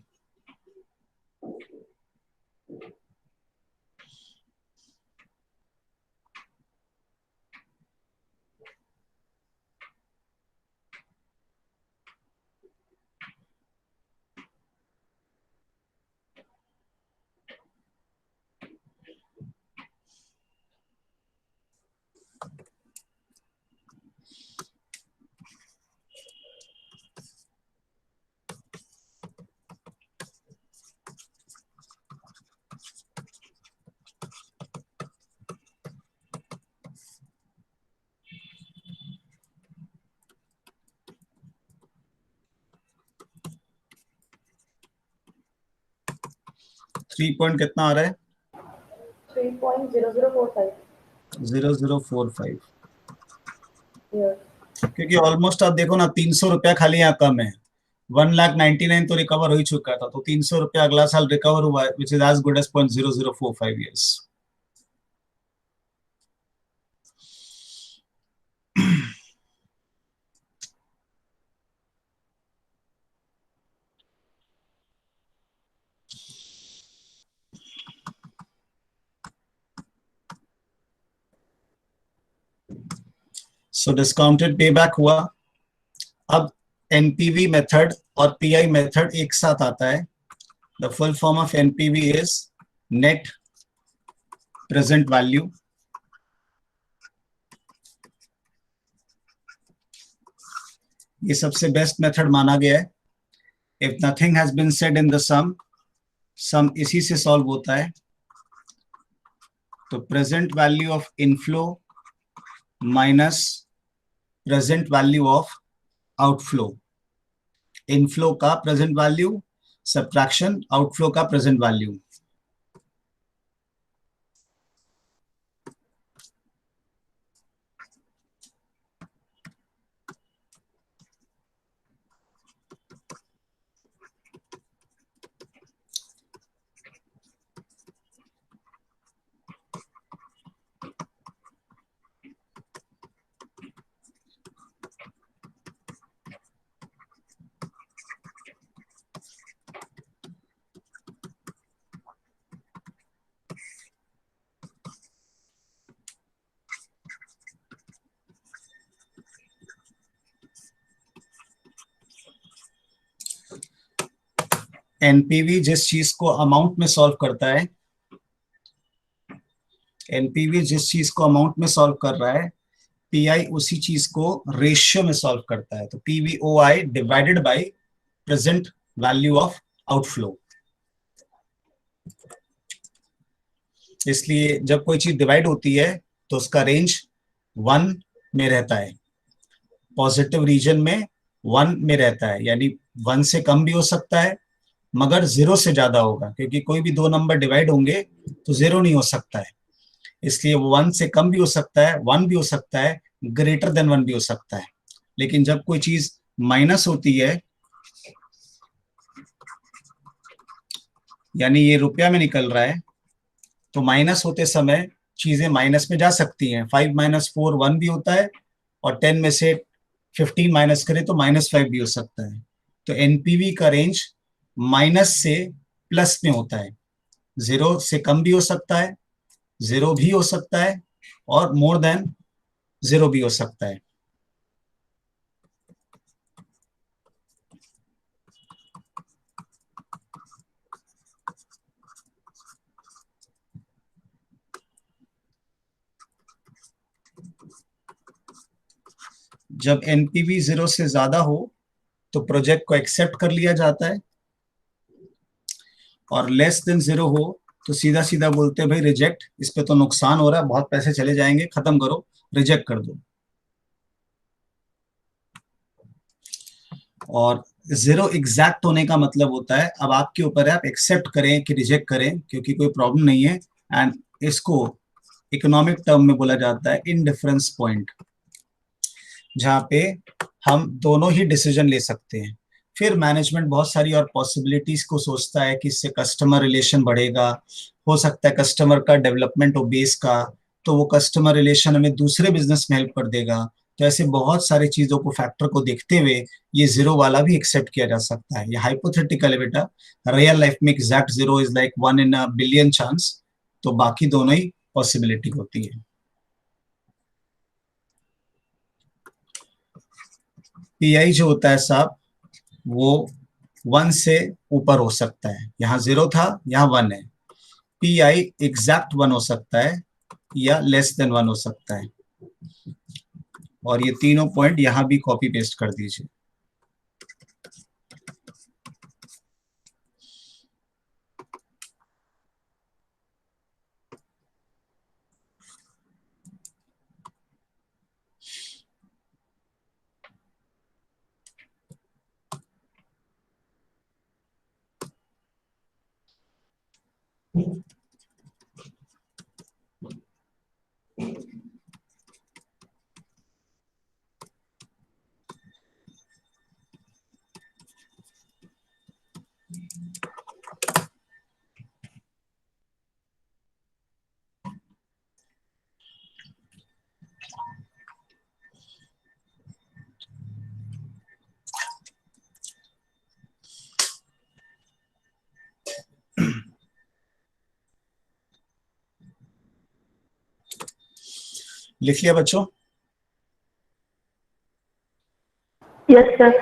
3 पॉइंट कितना आ रहा है? 3.0045। 0045। Yes. क्योंकि ऑलमोस्ट आप देखो ना, 300 रुपया खाली यहाँ कम है। 1,99,000 तो रिकवर हो ही चुका था, तो 300 रुपया अगला साल रिकवर हुआ है, which is as good as 0.0045 years. So discounted payback हुआ। अब एनपीवी मेथड और पीआई मेथड एक साथ आता है। The full form of NPV is net present value. ये सबसे बेस्ट मेथड माना गया है। If nothing has been said in the sum इसी से सॉल्व होता है। तो present value of inflow minus present value of outflow. Inflow का प्रेजेंट वैल्यू सब्ट्रैक्शन आउटफ्लो का प्रेजेंट वैल्यू। एनपीवी जिस चीज को अमाउंट में सॉल्व करता है, एनपीवी जिस चीज को अमाउंट में सॉल्व कर रहा है, पीआई उसी चीज को रेशियो में सॉल्व करता है। तो PVOI divided by present value of outflow. इसलिए जब कोई चीज डिवाइड होती है तो उसका रेंज 1 में रहता है, पॉजिटिव रीजन में 1 में रहता है, यानी 1 से कम भी हो सकता है मगर 0 से ज्यादा होगा, क्योंकि कोई भी दो नंबर डिवाइड होंगे तो 0 नहीं हो सकता है। इसलिए वो 1 से कम भी हो सकता है, 1 भी हो सकता है, ग्रेटर देन 1 भी हो सकता है। लेकिन जब कोई चीज माइनस होती है, यानी ये रुपया में निकल रहा है, तो माइनस होते समय चीजें माइनस में जा सकती हैं। 5 - 4 1 भी होता है, और 10 में से 15 माइनस करें तो -5 भी हो सकता है। तो एनपीवी का रेंज माइनस से प्लस में होता है। 0 से कम भी हो सकता है, 0 भी हो सकता है, और मोर देन 0 भी हो सकता है। जब एनपीवी 0 से ज्यादा हो तो प्रोजेक्ट को एक्सेप्ट कर लिया जाता है, और लेस देन 0 हो तो सीधा सीधा बोलते हैं भाई रिजेक्ट, इस पे तो नुकसान हो रहा है, बहुत पैसे चले जाएंगे, खत्म करो, रिजेक्ट कर दो। और जीरो एग्जैक्ट होने का मतलब होता है, अब आपके ऊपर है, आप एक्सेप्ट करें कि रिजेक्ट करें, क्योंकि कोई प्रॉब्लम नहीं है। एंड इसको इकोनॉमिक टर्म में बोला जाता है इंडिफरेंस पॉइंट, जहां पे हम दोनों ही डिसीजन ले सकते हैं। फिर मैनेजमेंट बहुत सारी और पॉसिबिलिटीज को सोचता है कि इससे कस्टमर रिलेशन बढ़ेगा, हो सकता है कस्टमर का डेवलपमेंट हो बेस का, तो वो कस्टमर रिलेशन हमें दूसरे बिजनेस में हेल्प कर देगा। तो ऐसे बहुत सारी चीजों को, फैक्टर को देखते हुए ये जीरो वाला भी एक्सेप्ट किया जा सकता है। ये हाइपोथेटिकल है बेटा, रियल लाइफ में exact zero is like 1 in a billion chance, तो बाकी दोनों ही पॉसिबिलिटी होती है। पीआई जो होता है साहब, वो 1 से ऊपर हो सकता है। यहाँ जीरो था, यहाँ 1 है। पीआई एग्जैक्ट 1 हो सकता है या लेस देन 1 हो सकता है। और ये तीनों पॉइंट यहां भी कॉपी पेस्ट कर दीजिए। लिख लिया बच्चों? Yes sir.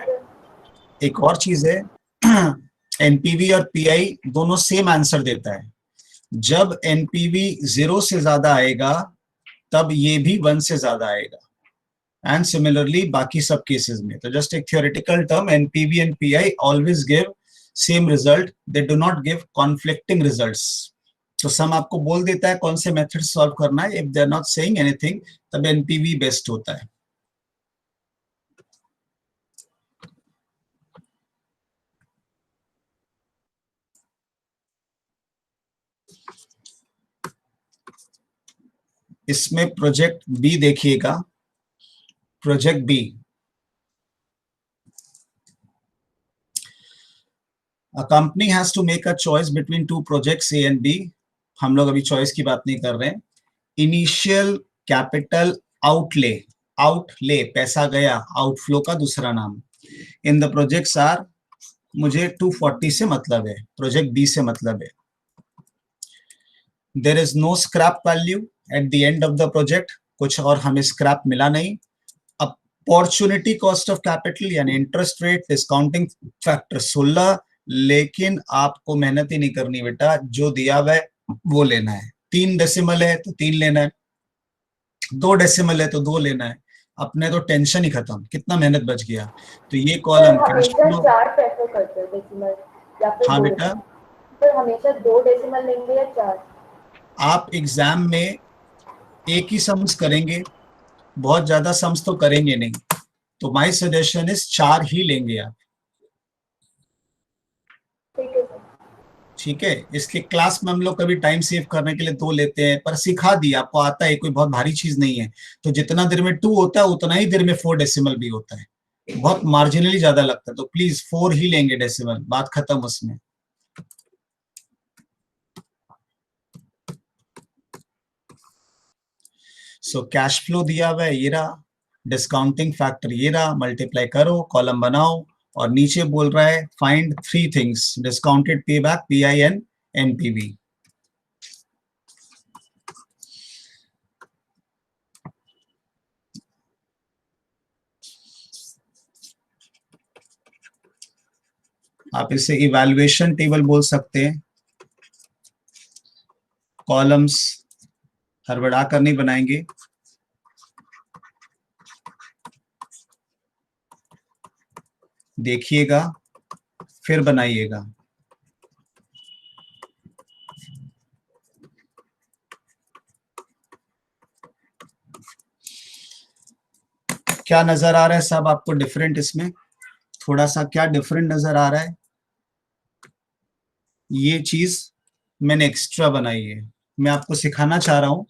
एक और चीज है, एनपीवी और पीआई दोनों सेम आंसर देता है। जब एनपीवी 0 से ज्यादा आएगा, तब ये भी 1 से ज्यादा आएगा। एंड सिमिलरली बाकी सब केसेस में। तो जस्ट एक theoretical term, NPV and pi always give same result, they do not give conflicting results. तो सम आपको बोल देता है कौन से मेथड सॉल्व करना है। If they are not saying anything, तब एनपीवी बेस्ट होता है। इसमें प्रोजेक्ट बी देखिएगा, project B, A company has to make a choice between two projects A and B. हम लोग अभी चॉइस की बात नहीं कर रहे हैं। इनिशियल कैपिटल आउटले, आउटले पैसा गया, आउटफ्लो का दूसरा नाम। इन द प्रोजेक्ट्स आर, मुझे 240 से मतलब है, प्रोजेक्ट बी से मतलब है। There is no scrap value at the end of the project, कुछ और हमें स्क्रैप मिला नहीं। अपॉर्चुनिटी कॉस्ट ऑफ कैपिटल यानी इंटरेस्ट रेट, डिस्काउंटिंग फैक्टर 16, लेकिन आपको मेहनत ही नहीं करनी बेटा, जो दिया हुआ है वो लेना है। 3 डेसिमल है तो 3 लेना है, 2 डेसिमल है तो 2 लेना है। अपने तो टेंशन ही खत्म, कितना मेहनत बच गया। तो ये कॉलम कैश हमेशा फ्लो। 4 प्रेफर करते हो डेसिमल या फिर हाँ 2 बेटा, डेसिमल? पर हमेशा 2 डेसिमल लेंगे या 4? आप एग्जाम में एक ही सम्स करेंगे, बहुत ज्यादा सम्स तो करेंगे नहीं, तो माय सजेशन इज 4 ही लेंगे आप। ठीक है सर। ठीक है, इसलिए क्लास में हम लोग कभी टाइम सेव करने के लिए 2 लेते हैं, पर सिखा दिया आपको, आता है, कोई बहुत भारी चीज नहीं है। तो जितना देर में 2 होता है, उतना ही देर में 4 डेसिमल भी होता है। बहुत मार्जिनली ज्यादा लगता है, तो प्लीज 4 ही लेंगे डेसिमल, बात खत्म उसमें। सो कैश फ्लो दिया हुआ है, ये रहा, डिस्काउंटिंग फैक्टर ये रहा, मल्टीप्लाई करो, कॉलम बनाओ, और नीचे बोल रहा है find 3 things, discounted pay back, pi and NPV. आप इसे इवैल्यूएशन टेबल बोल सकते हैं। कॉलम्स हड़बड़ा कर नहीं बनाएंगे, देखिएगा फिर बनाइएगा। क्या नजर आ रहा है साहब आपको डिफरेंट इसमें? थोड़ा सा क्या डिफरेंट नजर आ रहा है, ये चीज मैंने एक्स्ट्रा बनाई है। मैं आपको सिखाना चाह रहा हूं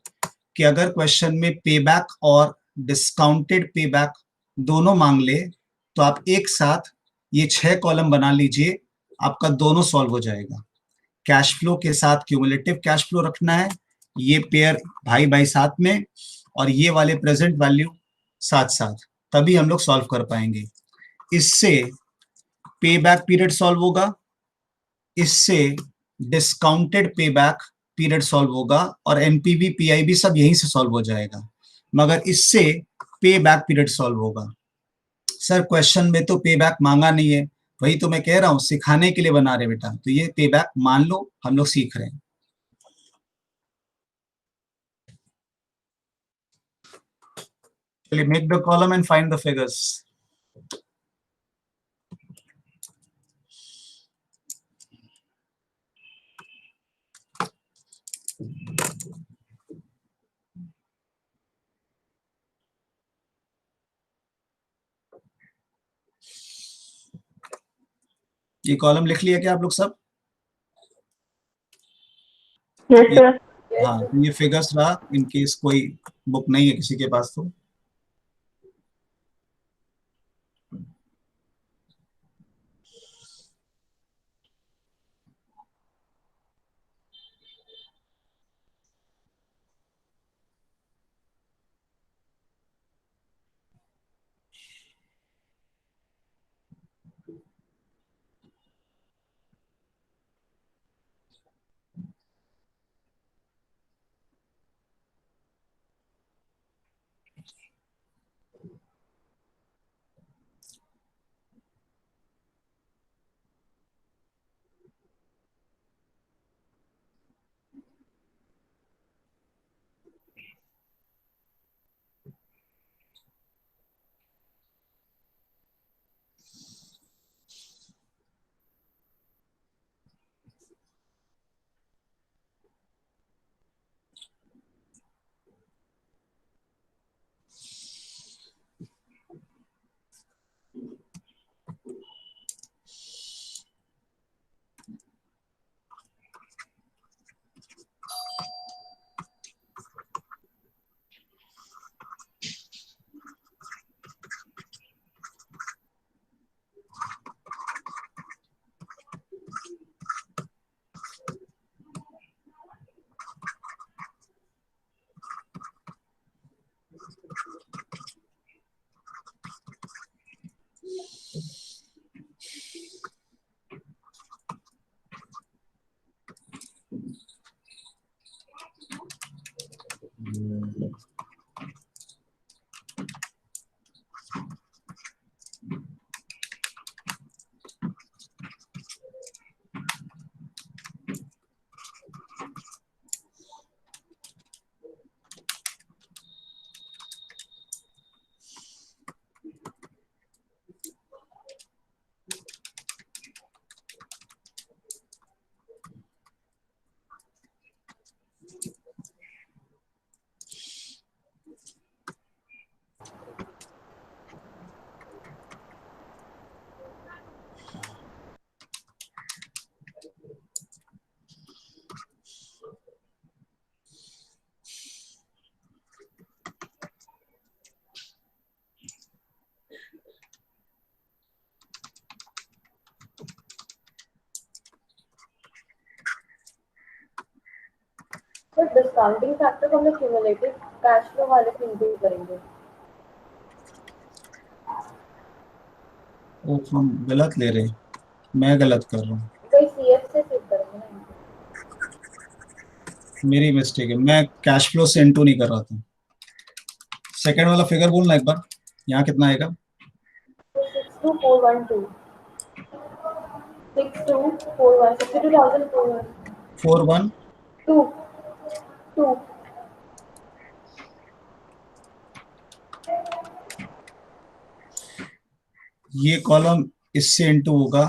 कि अगर क्वेश्चन में पे बैक और डिस्काउंटेड पे बैक दोनों मांग ले तो आप एक साथ ये 6 कॉलम बना लीजिए, आपका दोनों सॉल्व हो जाएगा। कैश फ्लो के साथ क्यूमुलेटिव कैश फ्लो रखना है, ये पेयर भाई भाई साथ में, और ये वाले प्रेजेंट वैल्यू साथ साथ, तभी हम लोग सॉल्व कर पाएंगे। इससे पे बैक पीरियड सॉल्व होगा, इससे discounted payback period solve होगा, और एनपीवी पीआईबी सब यहीं से सॉल्व हो जाएगा, मगर इससे पे बैक पीरियड सॉल्व होगा। सर क्वेश्चन में तो पे बैक मांगा नहीं है, वही तो मैं कह रहा हूं, सिखाने के लिए बना रहे बेटा, तो ये पे बैक मान लो, हम लोग सीख रहे हैं। चलिए, make the column and find the figures. ये कॉलम लिख लिया क्या आप लोग सब? Yes sir. हाँ, ये फिगर्स रहा, इन केस कोई बुक नहीं है किसी के पास तो। सर डिस्काउंटिंग फैक्टर को हम लोग क्यूमुलेटिव कैश फ्लो वाले से इंक्लूड करेंगे। वो हम गलत ले रहे हैं, मैं गलत कर रहा हूँ, कोई सीएफ से सेव करेंगे ना। मेरी मिस्टेक है, मैं कैश फ्लो से इनटू नहीं कर रहा था। सेकंड वाला फिगर बोलना एक बार, यहाँ कितना आएगा? 62412 6241 62,412 41 2 ये कॉलम इससे इनटू होगा,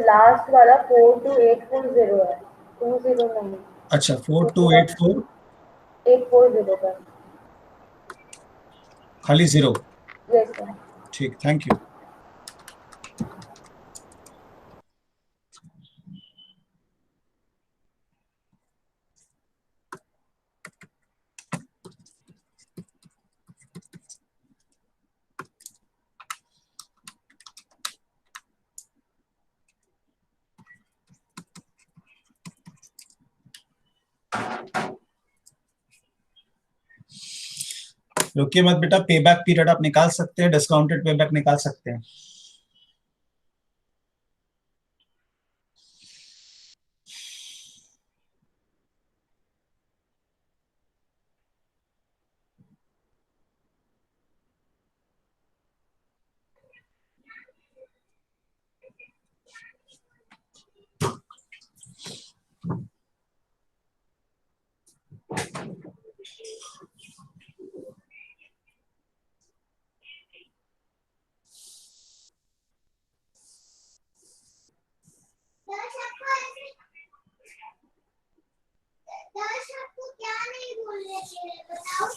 लास्ट वाला 42840 है, 20 नहीं। अच्छा 4284 840 का। खाली जीरो। Yes sir. ठीक, थैंक यू। रुकिए मत बेटा, पे बैक पीरियड आप निकाल सकते हैं, डिस्काउंटेड पे बैक निकाल सकते हैं। क्या नहीं बोल रहे थे बताओ।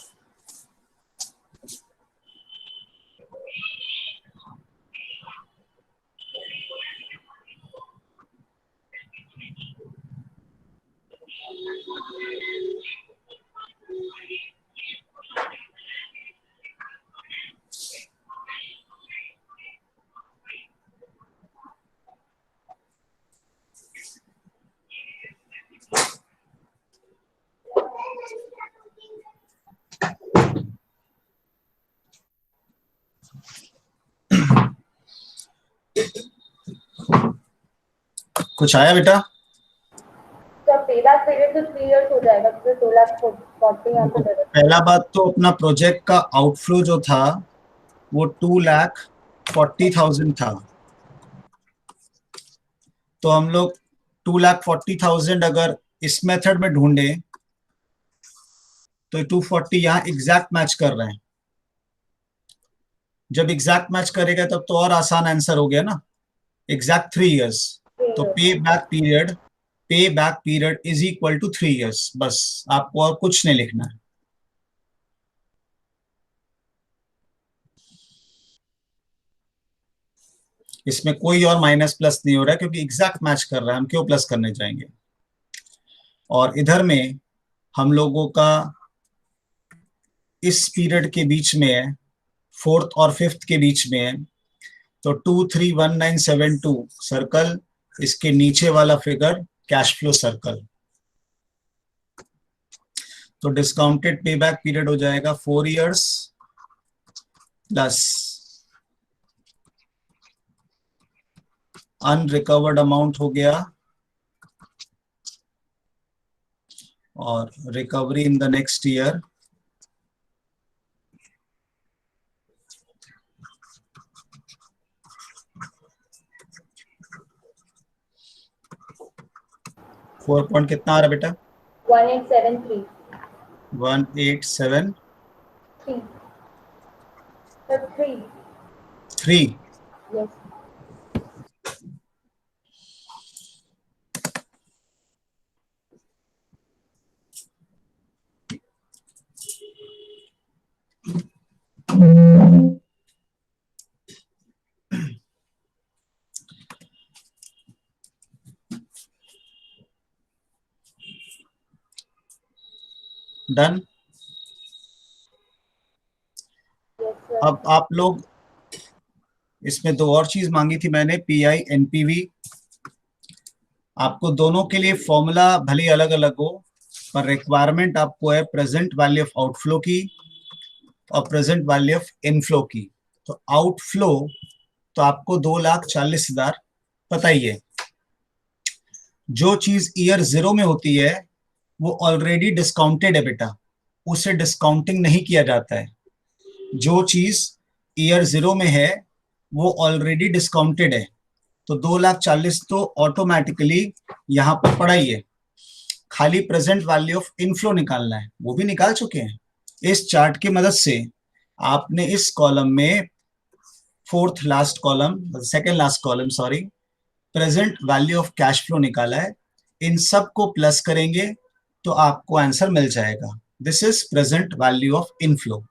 कुछ आया बेटा? जब पे बैक पीरियड तो 3 इयर्स हो जाएगा, तो 2,40,000 यहाँ पे देखो, दे देते पहला बात तो अपना प्रोजेक्ट का आउटफ्लो जो था वो 2,40,000 था। तो हम लोग 2,40,000 अगर इस मेथड में ढूंढे तो 240 यहाँ एग्जैक्ट मैच कर रहे हैं। जब एग्जैक्ट मैच करेगा तब तो और आसान आंसर हो गया ना, एग्जैक्ट 3 इयर्स। तो payback period is equal to 3 years. बस आपको और कुछ नहीं लिखना है। इसमें कोई और माइनस प्लस नहीं हो रहा है क्योंकि एग्जैक्ट मैच कर रहा है, हम क्यों प्लस करने जाएंगे। और इधर में हम लोगों का इस पीरियड के बीच में है, फोर्थ और फिफ्थ के बीच में है, तो 231972 सर्कल, इसके नीचे वाला फिगर कैश फ्लो सर्कल। तो डिस्काउंटेड पे बैक पीरियड हो जाएगा 4 इयर्स प्लस अनरिकवर्ड अमाउंट हो गया और recovery in the next year. Four point कितना आ रहा बेटा? 1873 1873। 3 sir 3। Yes. Done. Yes sir. अब आप लोग इसमें दो और चीज मांगी थी मैंने, पीआई एनपीवी। आपको दोनों के लिए फॉर्मूला भले अलग अलग हो, पर रिक्वायरमेंट आपको है प्रेजेंट वैल्यू ऑफ आउटफ्लो की और प्रेजेंट वैल्यू ऑफ इनफ्लो की। तो आउटफ्लो तो आपको 2,40,000 पता ही है। जो चीज ईयर 0 में होती है वो ऑलरेडी डिस्काउंटेड है बेटा, उसे डिस्काउंटिंग नहीं किया जाता है। जो चीज ईयर 0 में है वो ऑलरेडी डिस्काउंटेड है। तो 2,40,000 तो ऑटोमेटिकली यहाँ पर पड़ा ही है। खाली प्रेजेंट वैल्यू ऑफ इनफ्लो निकालना है, वो भी निकाल चुके हैं। इस चार्ट की मदद से आपने इस कॉलम में fourth last column, second last column sorry, present value of cash flow निकाला है, इन सब को प्लस करेंगे तो आपको आंसर मिल जाएगा। This is present value of inflow.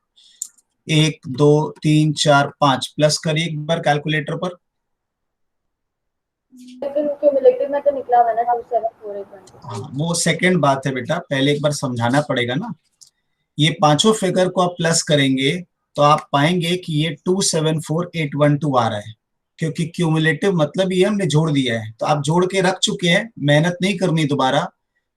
1 2 3 4 5 plus करिए एक बार कैलकुलेटर पर। लेकिन क्यूमुलेटिव में तो निकला हुआ है ना 27481। हाँ, वो सेकंड बात है बेटा, पहले एक बार समझाना पड़ेगा ना। ये पांचों फिगर को आप प्लस करेंगे तो आप पाएंगे कि ये 274812 आ रहा है, क्योंकि क्यूमुलेटिव मतलब ये हमने जोड़ दिया है, तो आप जोड़ के रख चुके हैं, मेहनत नहीं करनी दोबारा।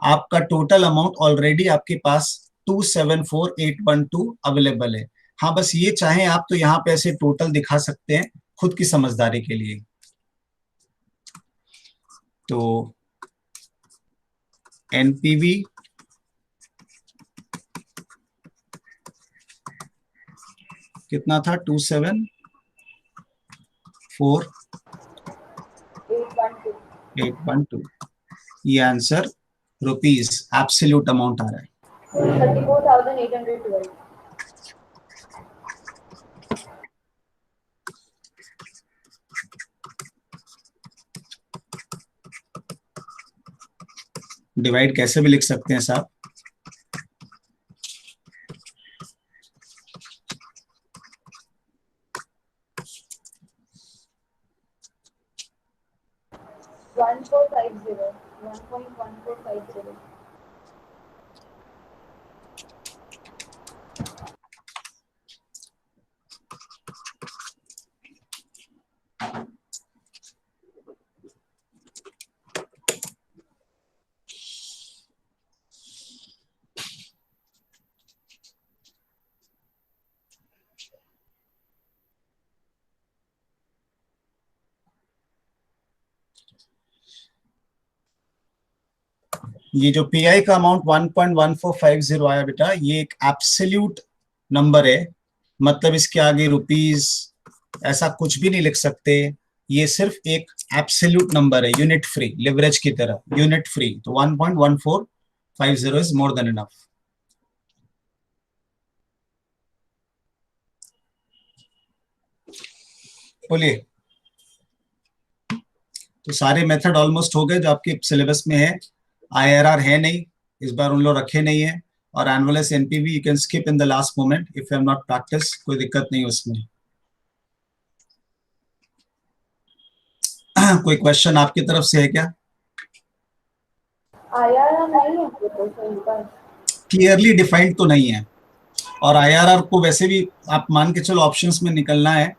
आपका टोटल अमाउंट ऑलरेडी आपके पास 274812 अवेलेबल है। हाँ, बस ये चाहें आप तो यहाँ पे ऐसे टोटल दिखा सकते हैं खुद की समझदारी के लिए। तो एनपीवी कितना था? 274812। ये आंसर रुपीज एब्सोल्यूट अमाउंट आ रहा है। 34,812। डिवाइड कैसे भी लिख सकते हैं साहब। One four five zero 1.1450। ये जो पीआई का अमाउंट 1.1450 आया बेटा, ये एक एब्सोल्यूट नंबर है, मतलब इसके आगे रुपीज ऐसा कुछ भी नहीं लिख सकते। ये सिर्फ एक एब्सोल्यूट नंबर है, यूनिट फ्री, लिवरेज की तरह यूनिट फ्री। तो 1.1450 इज मोर देन इनफ। बोलिए। तो सारे मेथड ऑलमोस्ट हो गए जो आपके सिलेबस में है। आईआरआर है नहीं, इस बार उन लोग रखे नहीं है, और annual NPV you can skip in the last moment if you have not practice, कोई दिक्कत नहीं उसमें। कोई क्वेश्चन आपकी तरफ से है क्या? आईआरआर नहीं है तो सही बात। क्लियरली डिफाइंड तो नहीं है, और आईआरआर को वैसे भी आप मान के चलो ऑप्शंस में निकलना है,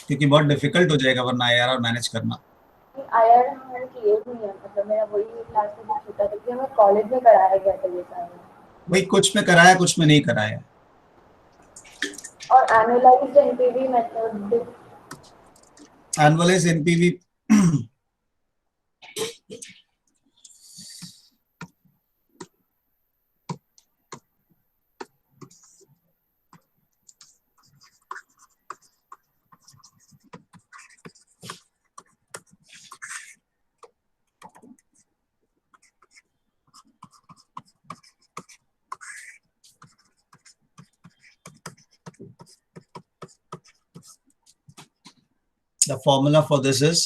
क्योंकि बहुत डिफिकल्ट हो जाएगा वरना आईआरआर मैनेज करना। आईआरआर हमने किए नहीं है, मतलब मेरा वही क्लास में छूटा था कि हमें कॉलेज में कराया गया था ये सारा। वही कुछ में कराया कुछ में नहीं कराया। और annualised NPV method. Annualised NPV the formula for this is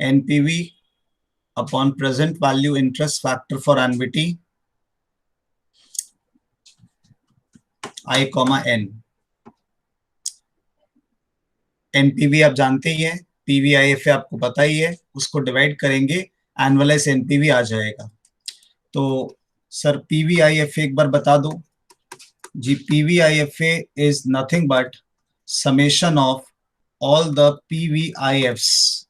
NPV upon present value interest factor for annuity I, N। NPV आप जानते ही है, पीवीआईएफए आपको पता ही है, उसको डिवाइड करेंगे एनुअलाइज एनपीवी आ जाएगा। तो सर पीवीआईएफए एक बार बता दो जी। PVIFA is nothing but summation of all the PVIFs.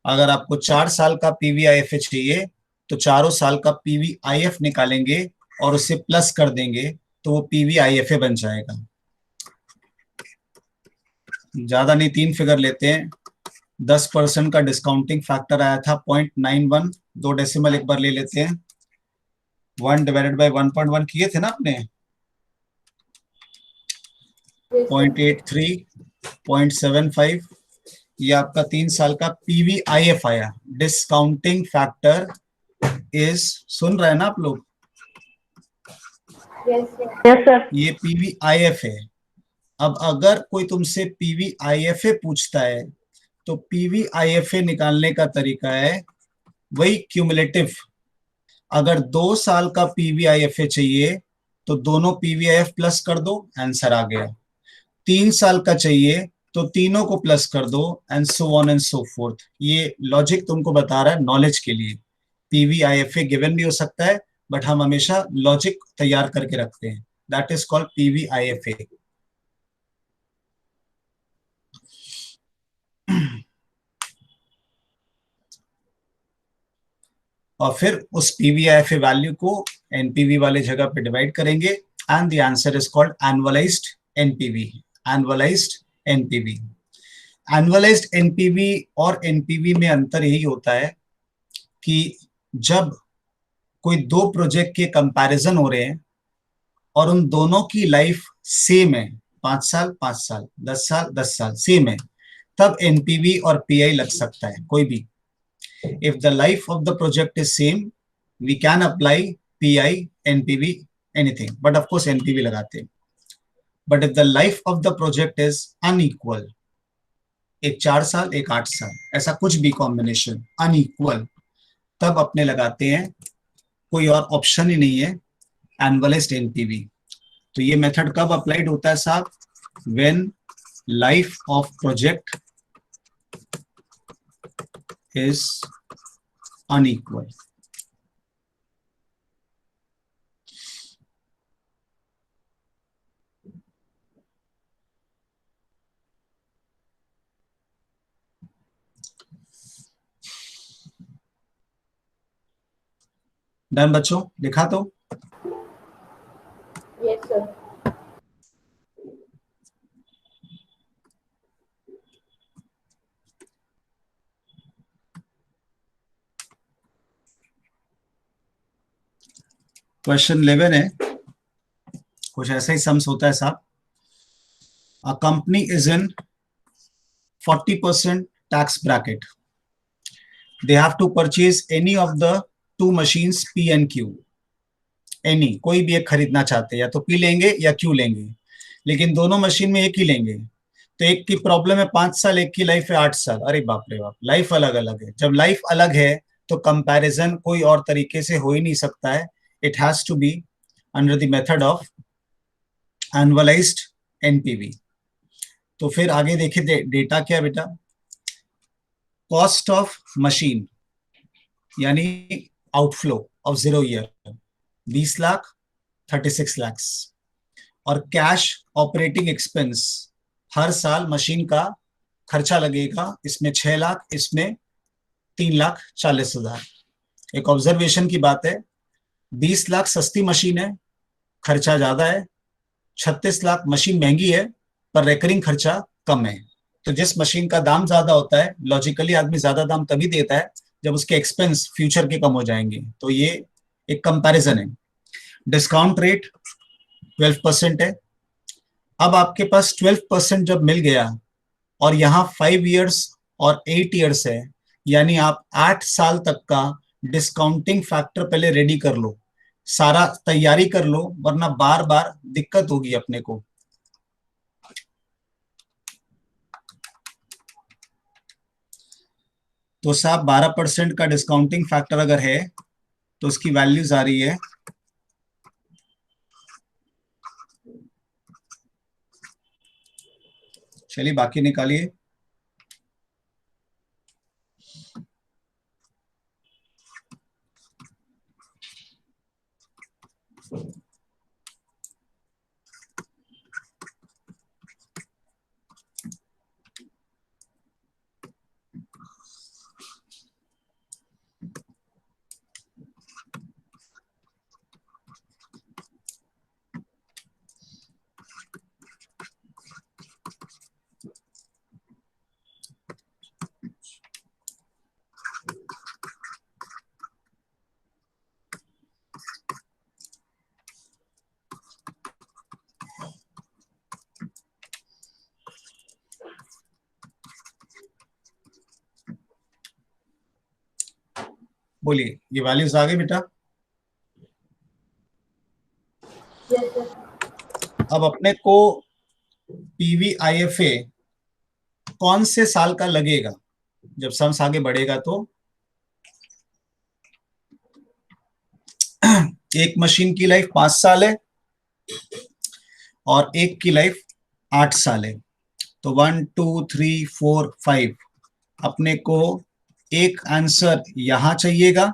अगर आपको 4 साल का पीवीआईएफए चाहिए तो चारों साल का पीवीआईएफ निकालेंगे और उसे प्लस कर देंगे तो वो पीवीआईएफए बन जाएगा। ज्यादा नहीं, 3 फिगर लेते हैं। 10% का डिस्काउंटिंग फैक्टर आया था 0.91, 2 डेसिमल एक बार ले लेते हैं। 1 डिवाइडेड बाय 1.1 किए थे ना आपने, 0.83, 0.75। ये आपका 3 साल का पीवीआईएफ आया। डिस्काउंटिंग फैक्टर इज, सुन रहे हैं ना आप लोग? Yes sir. ये पीवीआईएफ है। अब अगर कोई तुमसे पीवीआईएफए पूछता है तो पीवीआईएफए निकालने का तरीका है वही क्यूमुलेटिव। अगर 2 साल का पीवीआईएफए चाहिए तो दोनों पीवीआईएफ प्लस कर दो, आंसर आ गया। 3 साल का चाहिए तो तीनों को प्लस कर दो, and so on and so fourth. ये लॉजिक तुमको बता रहा है नॉलेज के लिए। पीवीआईएफए गिवन भी हो सकता है, बट हम हमेशा लॉजिक तैयार करके रखते हैं। That is called PVIFA. और फिर उस पीवीआईएफए वैल्यू को एनपीवी वाले जगह पे डिवाइड करेंगे, and the answer is called annualised NPV. Annualised NPV. Annualised NPV और एनपीवी में अंतर यही होता है कि जब कोई दो प्रोजेक्ट के कंपैरिजन हो रहे हैं और उन दोनों की लाइफ सेम है, 5 साल 5 साल, 10 साल 10 साल सेम है, तब एनपीवी और पीआई लग सकता है कोई भी। If the life of the project is same, we can apply PI, NPV, anything. But of course NPV लगाते हैं. But if the life of the project is unequal, एक 4 साल एक 8 साल, ऐसा कुछ भी कॉम्बिनेशन unequal, तब अपने लगाते हैं, कोई और ऑप्शन ही नहीं है, एनुअलाइज्ड एनपीवी। तो ये मेथड कब अप्लाइड होता है साहब? When life of project is unequal. Done बच्चों, लिखा तो? Yes sir. क्वेश्चन 11 है, कुछ ऐसा ही सम्स होता है साहब। A company is in 40% tax bracket. They have to purchase any of the two machines P and Q. Any, कोई भी एक खरीदना चाहते हैं, या तो P लेंगे या Q लेंगे, लेकिन दोनों मशीन में एक ही लेंगे। तो एक की प्रॉब्लम है 5 साल, एक की लाइफ है 8 साल। अरे बाप रे बाप, लाइफ अलग अलग है। जब लाइफ अलग है तो कंपैरिजन कोई और तरीके से हो ही नहीं सकता है। It has to be under the method of annualised NPV. तो फिर आगे देखिए डेटा क्या बेटा? कॉस्ट ऑफ मशीन यानी outflow of 0 year 20 lakh, 36 lakh. और कैश ऑपरेटिंग एक्सपेंस, हर साल मशीन का खर्चा लगेगा, इसमें 6 लाख, इसमें 3,40,000। एक ऑब्जर्वेशन की बात है, 20 लाख सस्ती मशीन है, खर्चा ज्यादा है। 36 लाख मशीन महंगी है पर रेकरिंग खर्चा कम है। तो जिस मशीन का दाम ज्यादा होता है, लॉजिकली आदमी ज्यादा दाम तभी देता है जब उसके एक्सपेंस फ्यूचर के कम हो जाएंगे। तो ये एक कंपैरिजन है। डिस्काउंट रेट 12% है। अब आपके पास 12% जब मिल गया और यहाँ 5 इयर्स और 8 इयर्स है, यानी आप 8 साल तक का डिस्काउंटिंग फैक्टर पहले रेडी कर लो, सारा तैयारी कर लो, वरना बार बार दिक्कत होगी अपने को। तो साहब 12% का डिस्काउंटिंग फैक्टर अगर है तो उसकी वैल्यूज आ रही है, चलिए बाकी निकालिए। बोलिए, ये वैल्यूज आ गए बेटा? Yes sir. अब अपने को पीवीआईएफए कौन से साल का लगेगा जब सम्स आगे बढ़ेगा? तो एक मशीन की लाइफ 5 साल है और एक की लाइफ 8 साल है। तो 1 2 3 4 5 अपने को एक आंसर यहां चाहिएगा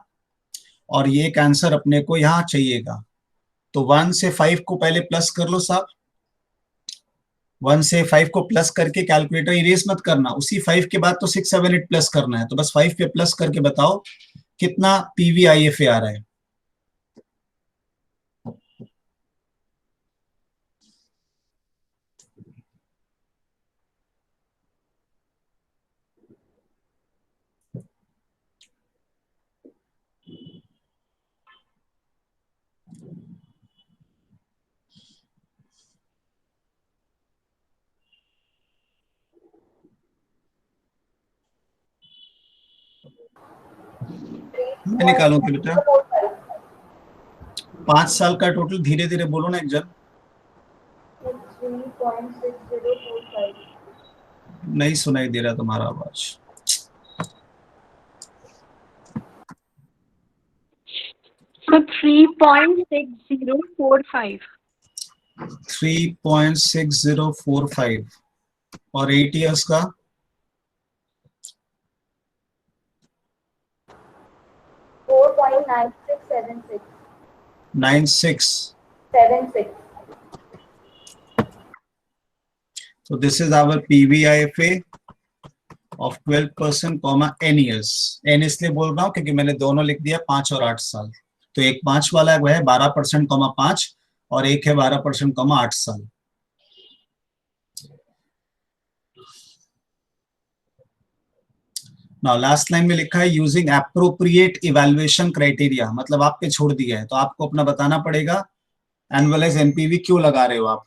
और ये एक आंसर अपने को यहां चाहिएगा। तो 1 से 5 को पहले प्लस कर लो साहब। 1 से 5 को प्लस करके कैलकुलेटर इरेज मत करना, उसी 5 के बाद तो 6 7 8 प्लस करना है। तो बस 5 पे प्लस करके बताओ कितना पीवीआईएफए आ रहा है। मैं निकालूं कि बेटा 5 साल का टोटल? धीरे धीरे बोलो ना एक जन। 3.6045। नहीं सुनाई दे रहा तुम्हारा आवाज। So 3.6045. 3.6045 और 8 इयर्स का 4.9676 96। 76. So this is our PVIFA of 12% comma n years। n इसलिए बोल रहा हूँ क्योंकि मैंने दोनों लिख दिया 5 और 8 साल। तो एक 5 वाला है, वह है 12% कॉमा 5 और एक है 12% कॉमा 8 साल। नाउ लास्ट लाइन में लिखा है यूजिंग एप्रोप्रिएट इवैल्यूएशन क्राइटेरिया, मतलब आप पे छोड़ दिया है। तो आपको अपना बताना पड़ेगा एनुअलाइज एनपीवी क्यों लगा रहे हो आप।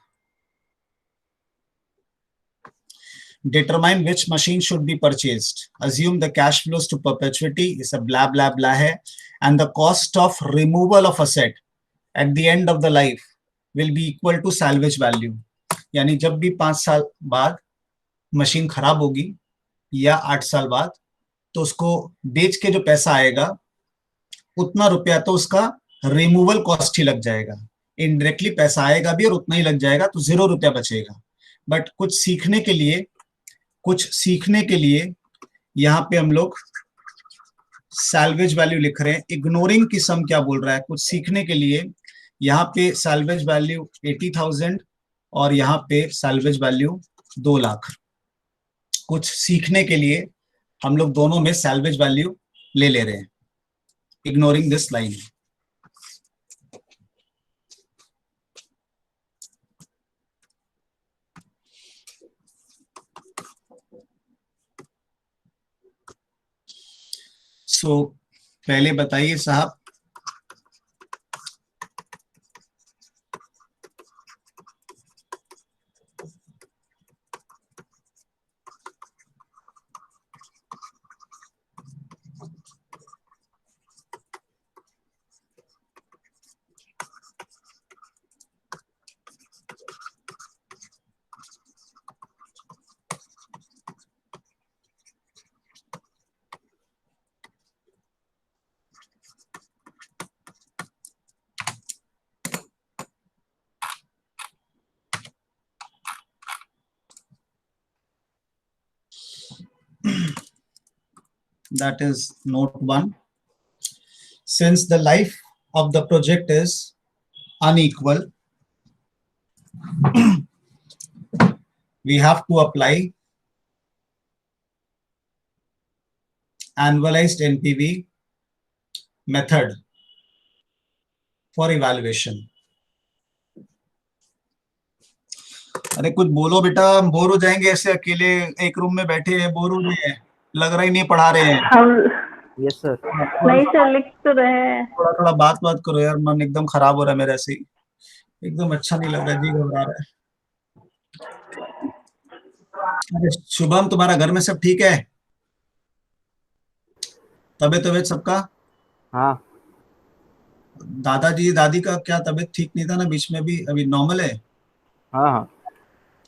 Determine which machine should be purchased. Assume the cash flows to perpetuity is a blah blah blah है, and the cost of removal of asset at the end of the life will be equal to salvage value। यानी जब भी 5 साल बाद machine खराब होगी या 8 साल बाद, तो उसको बेच के जो पैसा आएगा उतना रुपया तो उसका रिमूवल कॉस्ट ही लग जाएगा। इनडायरेक्टली पैसा आएगा भी और उतना ही लग जाएगा, तो 0 रुपया बचेगा। बट कुछ सीखने के लिए यहाँ पे हम लोग सैल्वेज वैल्यू लिख रहे हैं। इग्नोरिंग की सम क्या बोल रहा है, कुछ सीखने के लिए यहाँ पे सैल्वेज वैल्यू 80,000 और यहाँ पे सैल्वेज वैल्यू 2 लाख। कुछ सीखने के लिए हम लोग दोनों में सैल्वेज वैल्यू ले रहे हैं, इग्नोरिंग दिस लाइन। सो पहले बताइए साहब, that is note 1। Since the life of the project is unequal, we have to apply annualized NPV method for evaluation। अरे कुछ बोलो बेटा, हम बोर हो जाएंगे ऐसे अकेले एक रूम में बैठे हैं, बोर हो रहे हैं, लग रहा ही नहीं पढ़ा रहे हैं। हम यस सर। नहीं सर, लिख तो रहे हैं। थोड़ा थोड़ा बात करो यार, मन एकदम खराब हो रहा है मेरा ऐसे ही, एकदम अच्छा नहीं लग रहा है, जी घबरा रहा है। अरे शुभम, तुम्हारा घर में सब ठीक है? तबीयत सबका? हाँ दादाजी दादी का क्या तबीयत ठीक नहीं था ना बीच में भी, अभी नॉर्मल है? हाँ हाँ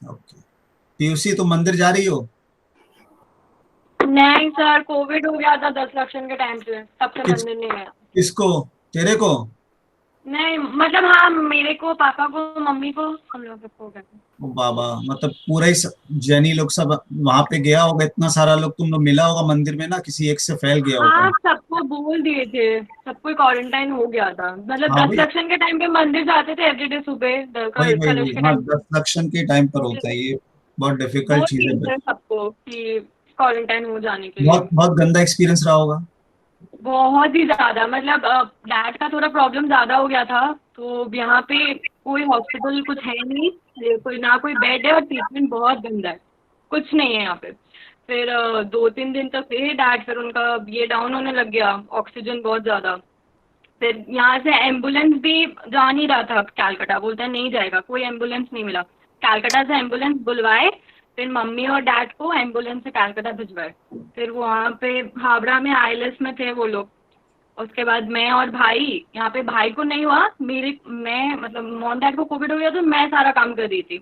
ओके। पीयूसी तुम मंदिर जा रही हो? नहीं सर, कोविड हो गया था 10 लक्षण के टाइम से, तब से किस मंदिर नहीं गया। किसको? तेरे को? नहीं मतलब हाँ, मेरे को, पापा को, मम्मी को, हम लोग सबको हो गया था। ओ बाबा, मतलब पूरा ही जैनी लोग सब वहां पे गया होगा, इतना सारा लोग तुम लोग मिला होगा मंदिर में ना, किसी एक से फैल गया हाँ, होगा। सबको बोल दिए थे, सबको क्वारंटाइन हो गया था। मतलब हाँ 10 भाई, लक्षण के टाइम पे मंदिर जाते थे एवरीडे सुबह, वही वही कलश वही, के हाँ टाइम पे। 10 लक्षण के टाइम पर होता है ये। बहुत डिफिकल्ट बोल चीज दिए है। थे सबको कि क्वारंटाइन हो जाने के लिए। बहुत बहुत गंदा एक्सपीरियंस रहा होगा। बहुत ही ज़्यादा, मतलब डैड का थोड़ा प्रॉब्लम ज़्यादा हो गया था, तो यहाँ पे कोई हॉस्पिटल कुछ है नहीं, ये कोई ना कोई बेड है, और ट्रीटमेंट बहुत गंदा है, कुछ नहीं है यहाँ पे। फिर 2-3 दिन तक थे डैड, फिर उनका ये डाउन होने लग गया, ऑक्सीजन बहुत ज़्यादा। फिर यहाँ से एम्बुलेंस भी जा नहीं रहा था, कैलकाटा बोलता है नहीं जाएगा, कोई एम्बुलेंस नहीं मिला। कैलकाटा से एम्बुलेंस बुलवाए, फिर मम्मी और डैड को एम्बुलेंस से कैलकाटा भिजवाए। फिर वहाँ पे हावड़ा में आईएलएस में थे वो लोग। उसके बाद मैं और भाई, यहाँ पे भाई को नहीं हुआ, मैं मतलब मॉम डैड को कोविड हो गया, तो मैं सारा काम कर रही थी।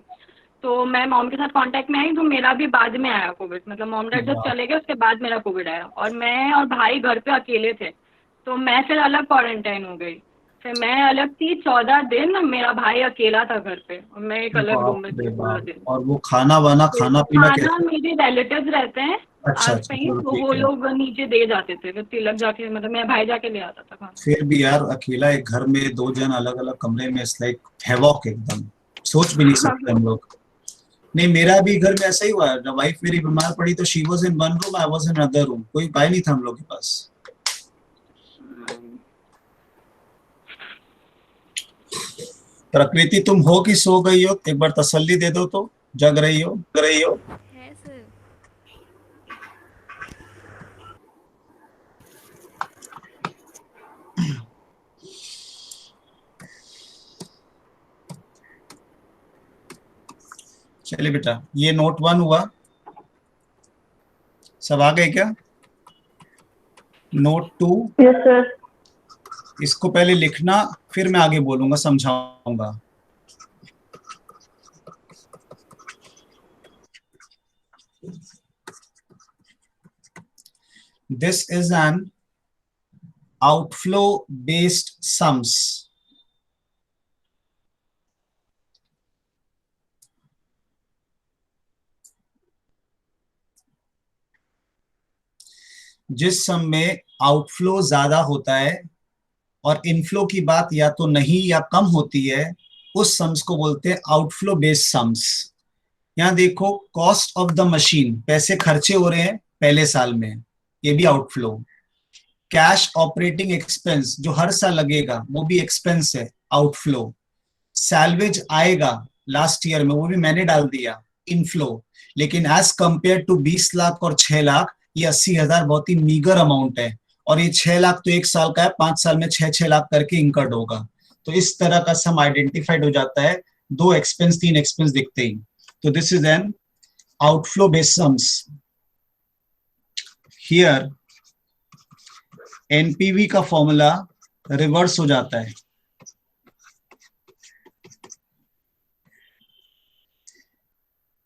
तो मैं मॉम के साथ कांटेक्ट में आई, तो मेरा भी बाद में आया कोविड, मतलब मॉम डैड जब वाह। चले गए उसके बाद मेरा कोविड आया, और मैं और भाई घर पे अकेले थे। तो मैं फिर अलग क्वारंटाइन हो गई, फिर मैं अलग थी 14 दिन, मेरा भाई अकेला था घर पे, और मैं एक अलग रूम बाप में रे थी पूरा बाप। दिन। और वो खाना वाना, तो खाना पीना खाना कैसे? मेरे रिलेटिव्स रहते हैं अच्छा आस अच्छा, पास, चलो तो ठीक वो है। लोग नीचे दे जाते थे, फिर तिलक जाके, मतलब मेरा भाई जाके ले आता था खाना। फिर भी यार, अकेला एक घर में दो जन अलग अलग कमरे में, इट्स लाइक हैवॉक एकदम। सोच भी नहीं सकते हम लोग। नहीं, मेरा भी घर में ऐसा ही हुआ। जब वाइफ मेरी बीमार पड़ी तो she was in one room, I was in other room, कोई उपाय नहीं था हम लोग के पास। प्रकृति, तुम हो कि सो गई हो? एक बार तसल्ली दे दो तो। जग रही हो? है सर। चलिए बेटा, ये नोट 1 हुआ। सब आ गए क्या? Note 2, yes sir. इसको पहले लिखना, फिर मैं आगे बोलूंगा, समझाऊंगा। This is an outflow based sums. जिस सम में आउटफ्लो ज्यादा होता है और इनफ्लो की बात या तो नहीं या कम होती है, उस सम्स को बोलते हैं आउटफ्लो बेस्ड सम्स। यहाँ देखो, कॉस्ट ऑफ द मशीन, पैसे खर्चे हो रहे हैं पहले साल में, ये भी आउटफ्लो। कैश ऑपरेटिंग एक्सपेंस जो हर साल लगेगा, वो भी एक्सपेंस है, आउटफ्लो। सैलवेज आएगा लास्ट ईयर में, वो भी मैंने डाल दिया, इनफ्लो। लेकिन एज कंपेयर टू 20 लाख और 6 लाख, ये 80,000 बहुत ही मीगर अमाउंट है। और ये 6 लाख तो एक साल का है, 5 साल में 6-6 लाख करके इंकर्ड होगा। तो इस तरह का सम आइडेंटिफाइड हो जाता है, 2 एक्सपेंस 3 एक्सपेंस दिखते ही। तो this is an outflow based sums. Here NPV का फॉर्मूला रिवर्स हो जाता है।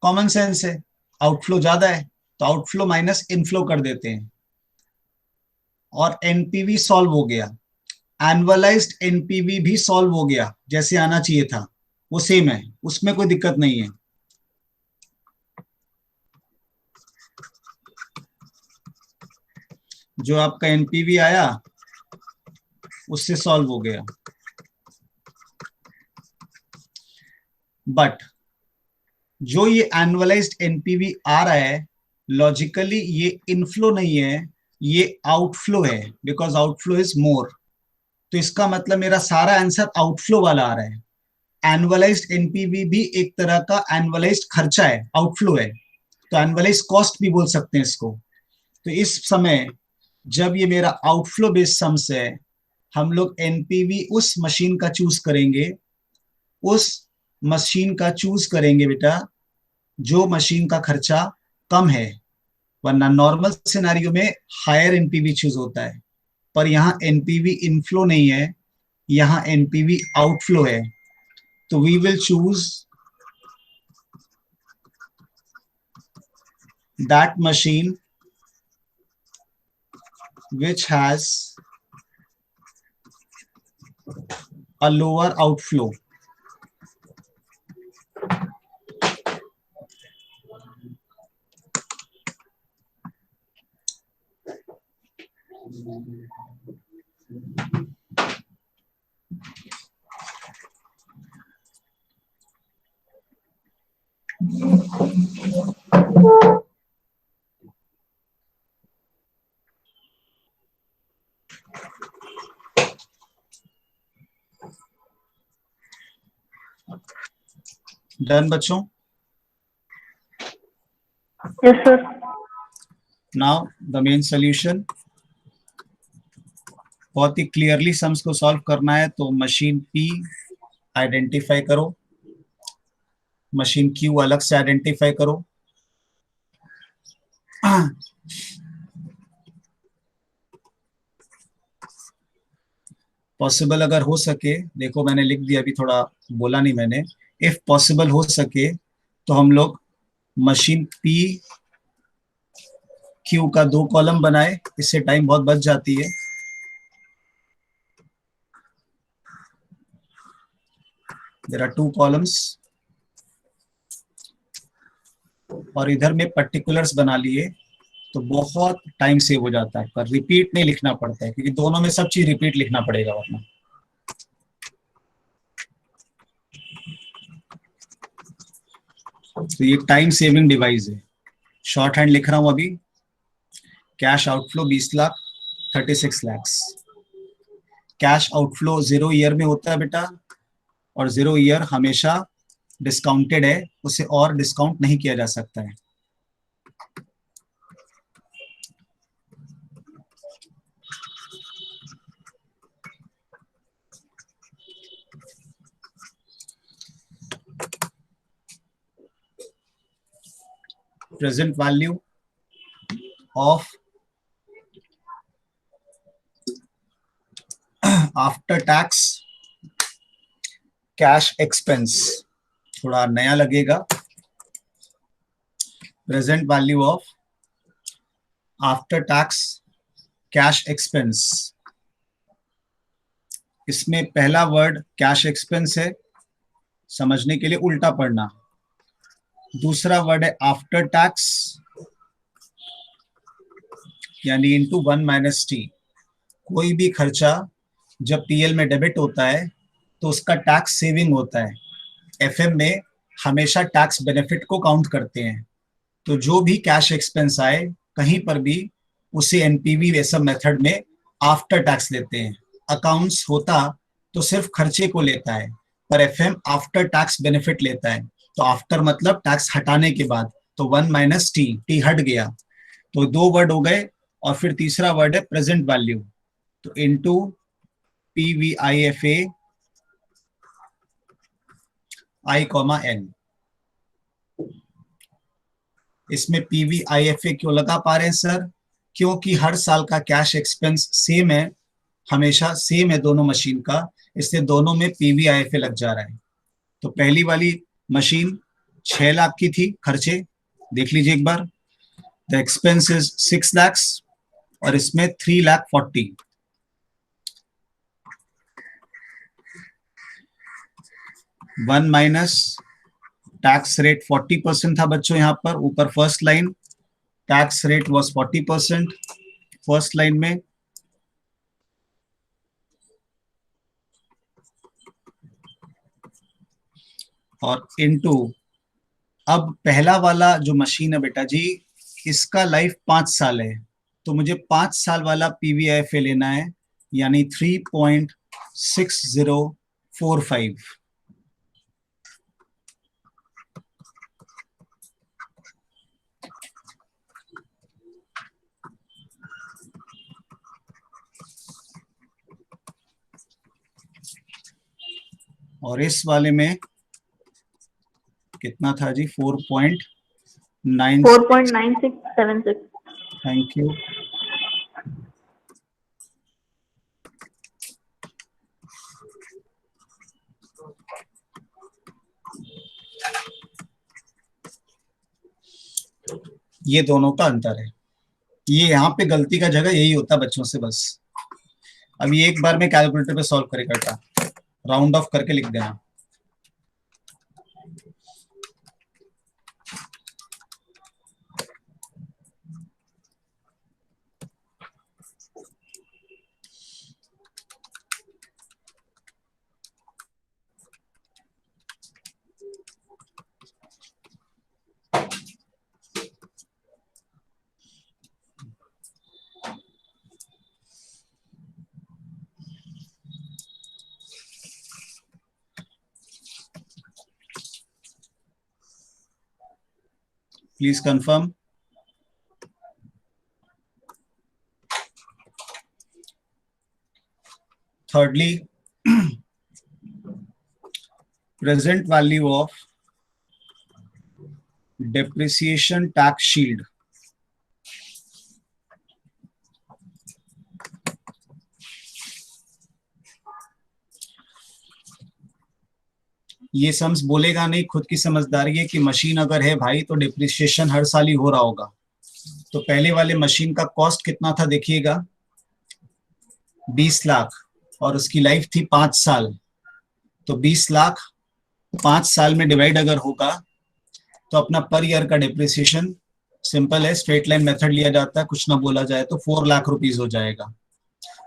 कॉमन सेंस है, आउटफ्लो ज्यादा है तो आउटफ्लो माइनस इनफ्लो कर देते हैं, और एनपीवी सॉल्व हो गया। एनुअलाइज्ड एनपीवी भी सॉल्व हो गया, जैसे आना चाहिए था, वो सेम है, उसमें कोई दिक्कत नहीं है। जो आपका एनपीवी आया उससे सॉल्व हो गया। बट जो ये एनुअलाइज्ड एनपीवी आ रहा है, लॉजिकली ये इनफ्लो नहीं है, ये आउटफ्लो है, बिकॉज आउटफ्लो इज मोर। तो इसका मतलब मेरा सारा आंसर आउटफ्लो वाला आ रहा है। एनुअलाइज्ड एनपीवी भी एक तरह का एनुअलाइज्ड खर्चा है, आउटफ्लो है। तो एनुअलाइज्ड कॉस्ट भी बोल सकते हैं इसको। तो इस समय जब ये मेरा आउटफ्लो बेस्ड सम्स है, हम लोग एनपीवी उस मशीन का चूज करेंगे, उस मशीन का चूज करेंगे बेटा जो मशीन का खर्चा कम है। वरना नॉर्मल सिनेरियो में हायर एनपीवी चूज होता है, पर यहाँ एनपीवी इनफ्लो नहीं है, यहाँ एनपीवी आउटफ्लो है। तो we will choose that machine which has a lower outflow. Done बच्चों? Yes, sir. Now the main solution. बहुत ही क्लियरली सम्स को सॉल्व करना है तो मशीन P आइडेंटिफाई करो, मशीन Q अलग से आइडेंटिफाई करो। पॉसिबल अगर हो सके, देखो मैंने लिख दिया, अभी थोड़ा बोला नहीं मैंने, इफ पॉसिबल हो सके तो हम लोग मशीन P Q का 2 कॉलम बनाए, इससे टाइम बहुत बच जाती है। देयर आर 2 कॉलम्स और इधर में पर्टिकुलर्स बना लिए तो बहुत टाइम सेव हो जाता है, पर रिपीट नहीं लिखना पड़ता है क्योंकि दोनों में सब चीज रिपीट लिखना पड़ेगा वरना। तो ये टाइम सेविंग डिवाइस है। शॉर्ट हैंड लिख रहा हूं अभी। Cash outflow 20 lakh, 36 lakh. Cash outflow 0 year में होता है बेटा, और 0 ईयर हमेशा डिस्काउंटेड है, उसे और डिस्काउंट नहीं किया जा सकता है। Present value of after tax cash expense, थोड़ा नया लगेगा। Present value of after tax cash expense, इसमें पहला वर्ड कैश एक्सपेंस है, समझने के लिए उल्टा पढ़ना। दूसरा वर्ड है आफ्टर टैक्स, यानी इनटू 1 माइनस टी। कोई भी खर्चा जब पीएल में डेबिट होता है तो उसका टैक्स सेविंग होता है। एफएम में हमेशा टैक्स बेनिफिट को काउंट करते हैं, तो जो भी कैश एक्सपेंस आए कहीं पर भी उसे एनपीवी वैसा मेथड में आफ्टर टैक्स लेते हैं। अकाउंट्स होता तो सिर्फ खर्चे को लेता है, पर एफएम आफ्टर टैक्स बेनिफिट लेता है। तो आफ्टर मतलब टैक्स हटाने के बाद, तो 1 माइनस टी, टी हट गया, तो 2 वर्ड हो गए। और फिर तीसरा वर्ड है प्रेजेंट वैल्यू, तो इनटू PVIFA I, N। इसमें PVIFA क्यों लगा पा रहे हैं सर? क्योंकि हर साल का कैश एक्सपेंस सेम है, हमेशा सेम है दोनों मशीन का, इसलिए दोनों में PVIFA लग जा रहा है। तो पहली वाली मशीन 6 लाख की थी खर्चे, देख लीजिए एक बार, द एक्सपेंस इज 6 लाख और इसमें 3 लाख 40। 1 माइनस टैक्स रेट 40% था बच्चों, यहाँ पर ऊपर first line tax rate was 40% first line में, और इनटू, अब पहला वाला जो मशीन है बेटा जी, इसका लाइफ 5 साल है, तो मुझे 5 साल वाला PVIFA लेना है, यानी 3.6045। और इस वाले में कितना था जी? 4.9, 4.9676। Thank you. ये दोनों का अंतर है। ये यहाँ पे गलती का जगह यही होता है बच्चों से बस। अब ये एक बार में कैलकुलेटर पे सॉल्व करेगा, राउंड ऑफ करके लिख देना। Please confirm. Thirdly, present value of depreciation tax shield. ये सम्स बोलेगा नहीं, खुद की समझदारी है कि मशीन अगर है भाई तो डिप्रिसिएशन हर साल ही हो रहा होगा। तो पहले वाले मशीन का कॉस्ट कितना था देखिएगा, 20 लाख, और उसकी लाइफ थी 5 साल। तो 20 लाख 5 साल में डिवाइड अगर होगा तो अपना पर ईयर का डिप्रिसिएशन सिंपल है, स्ट्रेट लाइन मेथड लिया जाता है, कुछ ना बोला जाए तो 4 लाख रुपीज हो जाएगा।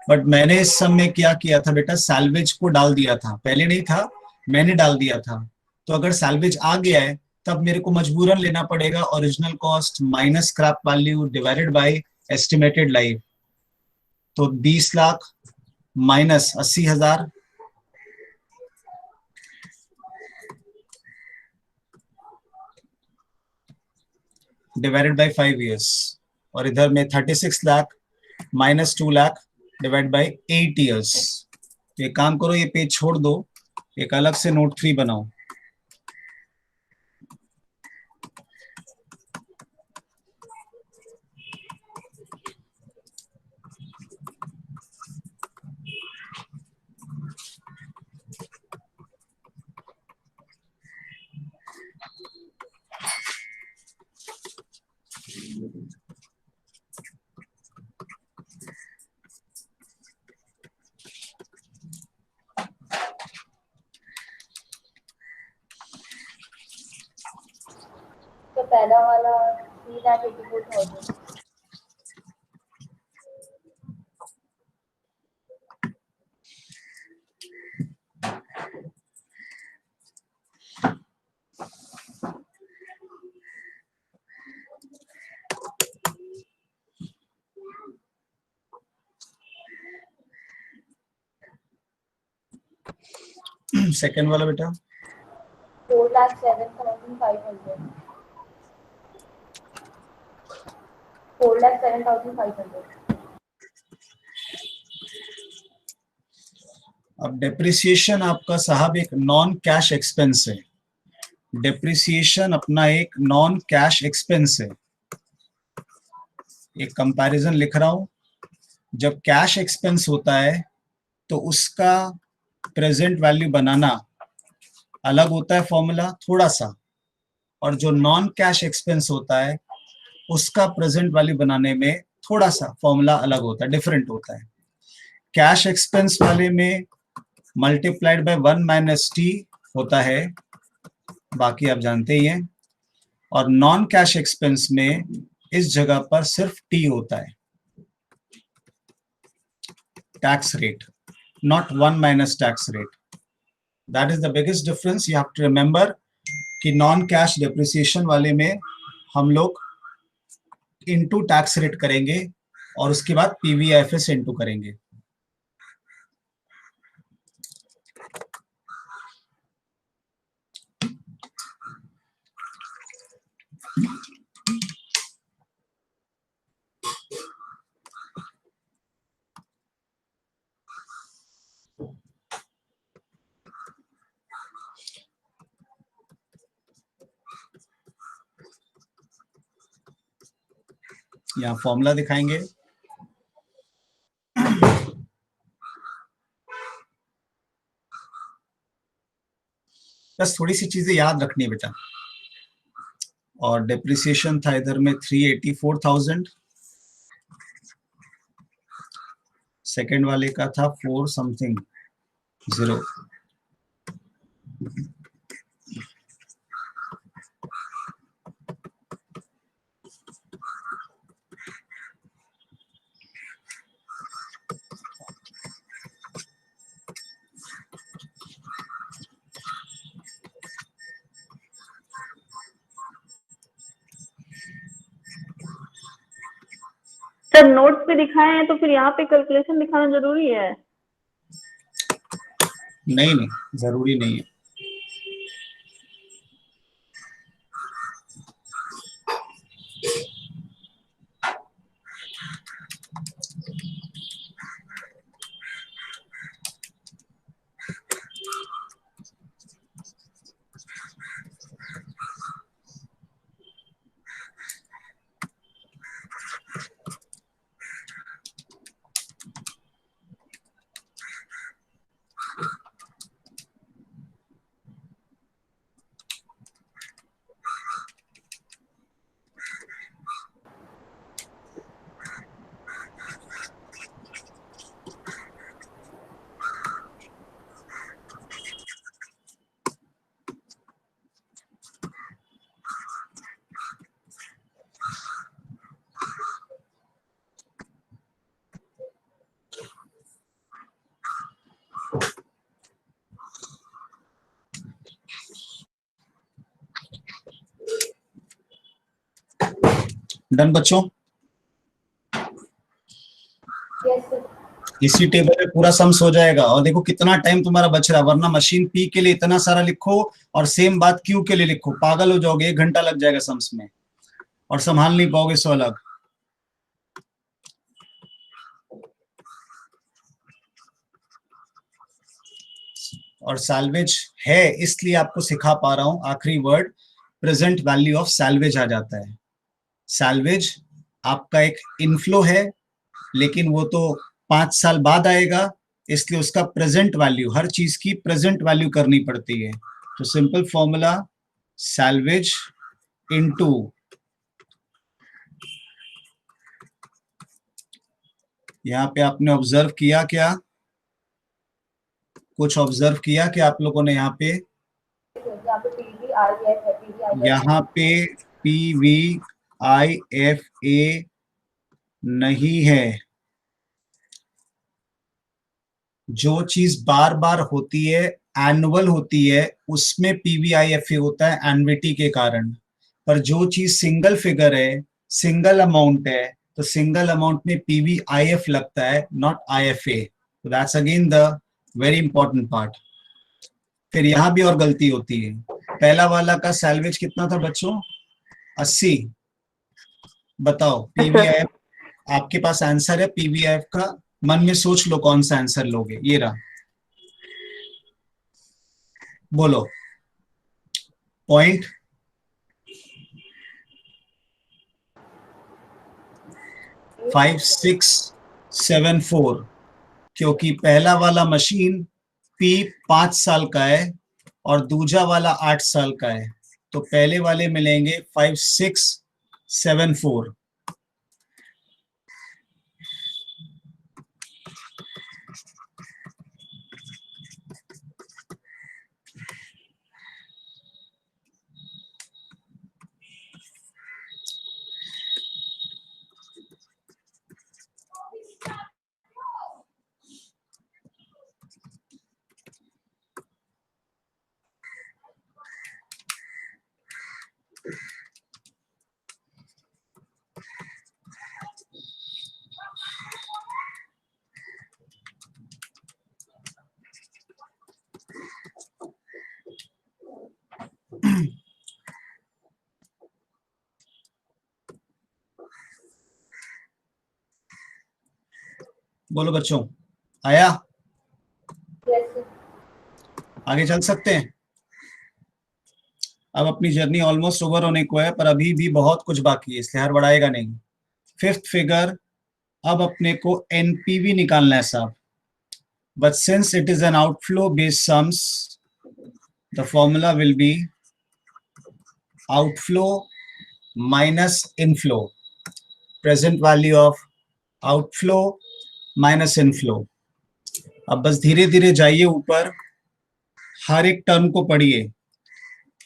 बट मैंने इस सम में क्या किया था बेटा, सैल्वेज को डाल दिया था, पहले नहीं था, मैंने डाल दिया था। तो अगर सैल्वेज आ गया है तब मेरे को मजबूरन लेना पड़ेगा original cost minus scrap value divided by estimated life. तो 20 lakh minus 80,000 divided by 5 years, और इधर में 36 lakh minus 2 lakh divide by 8 years. ये काम करो, ये पेज छोड़ दो, एक अलग से नोट 3 बनाओ। तो पहला वाला 3,84,000। सेकेंड वाला बेटा 4,07,500। 4,07,500। अब डेप्रिसिएशन आपका साहब एक नॉन कैश एक्सपेंस है। डेप्रिसिएशन अपना एक नॉन कैश एक्सपेंस है। एक कंपैरिजन लिख रहा हूं, जब कैश एक्सपेंस होता है तो उसका प्रेजेंट वैल्यू बनाना अलग होता है फॉर्मूला थोड़ा सा, और जो नॉन कैश एक्सपेंस होता है उसका प्रेजेंट वैल्यू बनाने में थोड़ा सा फॉर्मूला अलग होता है, डिफरेंट होता है। कैश एक्सपेंस वाले में मल्टीप्लाइड बाय 1 माइनस टी होता है, बाकी आप जानते ही हैं, और नॉन कैश एक्सपेंस में इस जगह पर सिर्फ टी होता है, tax rate, not 1 minus tax rate. That is the biggest difference. You have to remember कि नॉन कैश डेप्रिसिएशन वाले में हम लोग इनटू टैक्स रेट करेंगे और उसके बाद पीवीआईएफएस इनटू करेंगे। यहाँ फॉर्मूला दिखाएंगे, बस थोड़ी सी चीजें याद रखनी है बेटा। और डेप्रिसिएशन था इधर में 384,000, सेकेंड वाले का था 4 समथिंग 0। सर नोट्स पे दिखाए हैं तो फिर यहाँ पे कैलकुलेशन दिखाना जरूरी है? नहीं नहीं, जरूरी नहीं है। डन बच्चों? Yes sir. इसी टेबल में पूरा सम्स हो जाएगा। और देखो कितना टाइम तुम्हारा बच रहा है, वरना मशीन पी के लिए इतना सारा लिखो और सेम बात क्यू के लिए लिखो, पागल हो जाओगे, 1 घंटा लग जाएगा सम्स में और संभाल नहीं पाओगे सो अलग। और सैल्वेज है इसलिए आपको सिखा पा रहा हूं, आखिरी word present value of salvage आ जाता है। सैल्वेज आपका एक इनफ्लो है, लेकिन वो तो 5 साल बाद आएगा, इसलिए उसका प्रेजेंट वैल्यू, हर चीज की प्रेजेंट वैल्यू करनी पड़ती है। तो सिंपल फॉर्मूला सैल्वेज इनटू यहाँ पे आपने ऑब्जर्व किया क्या, कुछ ऑब्जर्व किया कि आप लोगों ने यहाँ पे यहाँ पे PVIF है, PVIF यहाँ पे PVIFA नहीं है। जो चीज बार बार होती है, एनुअल होती है, उसमें PVIFA होता है एन्युटी के कारण। पर जो चीज सिंगल फिगर है, सिंगल अमाउंट है, तो सिंगल अमाउंट में PVIF लगता है, not IFA। That's again the very important part. फिर यहां भी और गलती होती है। पहला वाला का सैल्वेज कितना था बच्चों? 80। बताओ PVIF, आपके पास आंसर है PVIF का, मन में सोच लो कौन सा आंसर लोगे। ये रहा, बोलो। 0.5674, क्योंकि पहला वाला मशीन P 5 साल का है और दूजा वाला 8 साल का है, तो पहले वाले मिलेंगे 5674। बोलो बच्चों, आया? Yes sir. आगे चल सकते हैं? अब अपनी जर्नी ऑलमोस्ट ओवर होने को है, पर अभी भी बहुत कुछ बाकी है, इसलिए हड़बड़ाएगा नहीं। 5th फिगर, अब अपने को NPV निकालना है साहब। But since it is an outflow based sums, the formula will be outflow minus inflow, present value of outflow minus inflow. अब बस धीरे धीरे जाइए ऊपर, हर एक टर्म को पढ़िए।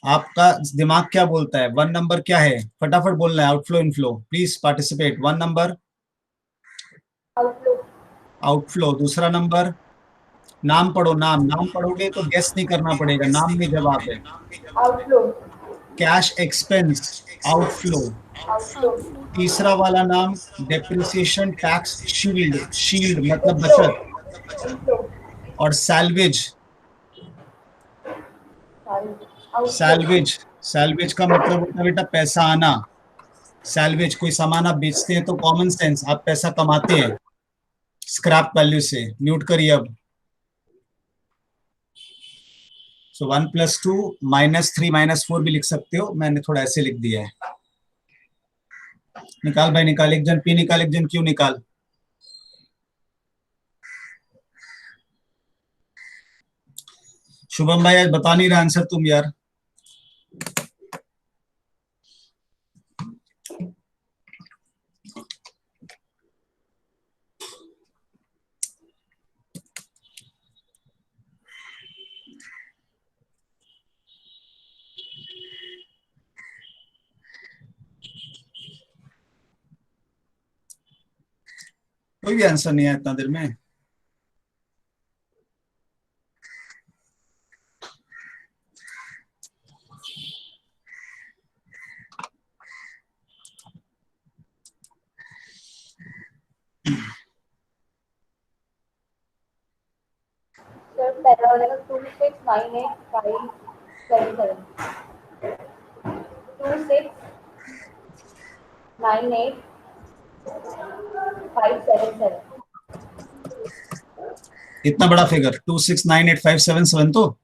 आपका दिमाग क्या बोलता है? 1 नंबर क्या है? फटाफट बोलना है। Outflow inflow, please participate. 1 number outflow. Outflow. दूसरा नंबर, नाम पढ़ो, नाम नाम पढ़ोगे तो गेस नहीं करना पड़ेगा, नाम में जवाब है। Outflow. Cash expense, outflow. Outflow. तीसरा वाला नाम, डेप्रिसिएशन टैक्स शील्ड, शील्ड मतलब बचत। इनफ्लो। और सैल्वेज, आउटफ्लो। सैल्वेज, सैल्वेज का मतलब होता है बेटा पैसा आना। सैल्वेज, कोई सामान आप बेचते हैं तो कॉमन सेंस, आप पैसा कमाते हैं स्क्रैप वैल्यू से। म्यूट करिए अब। सो 1 + 2 -3 -4 भी लिख सकते हो, मैंने थोड़ा ऐसे लिख दिया है। निकाल भाई निकाल, एक जन पी निकाल, एक जन क्यू निकाल। शुभम भाई आज बता नहीं रहा आंसर तुम यार। कोई भी आंसर नहीं है इतना देर में। सर पहला हो जाएगा 269857 269857। इतना बड़ा फिगर 2698577 तो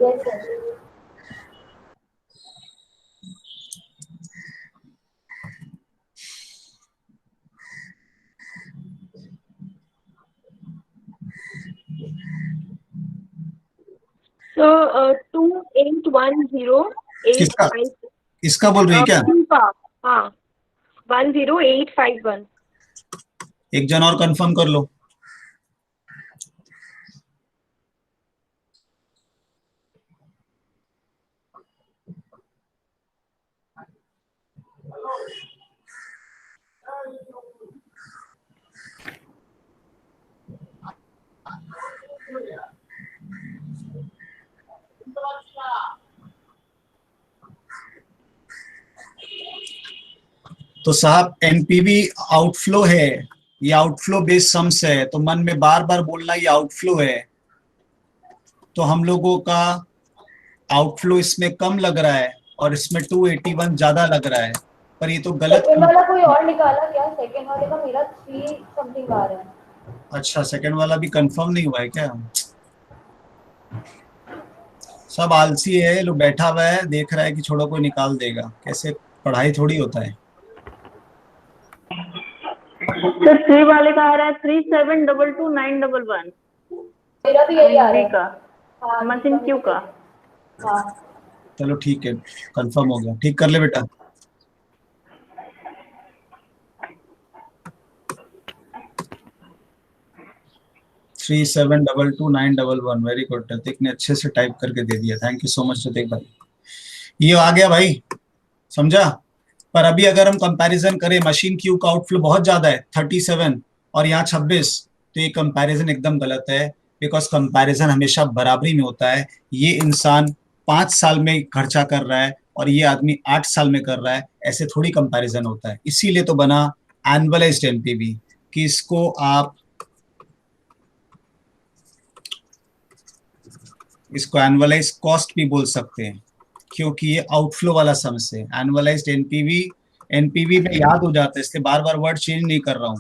यस सर। So 281085। किसका? इसका बोल रही है क्या? हाँ 10851। एक जन और कंफर्म कर लो। तो साहब एनपीवी आउटफ्लो है, ये आउटफ्लो बेस्ड सम्स है, तो मन में बार बार बोलना ये आउटफ्लो है। तो हम लोगों का आउटफ्लो इसमें कम लग रहा है और इसमें 281 ज्यादा लग रहा है, पर ये तो गलत। सेकंड वाला कोई और निकाला क्या? सेकंड वाले का मेरा 3 समथिंग आ रहा है। अच्छा सेकंड वाला भी कंफर्म नहीं हुआ है क्या? सब आलसी है, लोग बैठा हुआ है देख रहा है कि छोड़ो कोई निकाल देगा, कैसे पढ़ाई थोड़ी होता है। सर 3 वाले का आ रहा है 37229111 मेरा भी यही आ रहा बी है। का, हाँ मशीन क्यू का। हाँ चलो ठीक है, कंफर्म हो गया, ठीक कर ले बेटा। थ्री 7229111। वेरी गुड, ऋतिक ने अच्छे से टाइप करके दे दिया, thank you so much Hrithik भाई। ये आ गया भाई, समझा? पर अभी अगर हम कंपैरिजन करें, मशीन क्यू का आउटफ्लो बहुत ज्यादा है 37 और यहाँ 26, तो ये कंपैरिजन एकदम गलत है, बिकॉज कंपैरिजन हमेशा बराबरी में होता है। ये इंसान 5 साल में खर्चा कर रहा है और ये आदमी 8 साल में कर रहा है, ऐसे थोड़ी कंपैरिजन होता है। इसीलिए तो बना एनुअलाइज्ड एनपीवी, कि इसको आप इसको एनुअलाइज कॉस्ट भी बोल सकते हैं, क्योंकि ये आउटफ्लो वाला सम्स है। एनुअलाइज्ड एनपीवी, एनपीवी में याद हो जाता है, इसलिए बार बार वर्ड चेंज नहीं कर रहा हूं।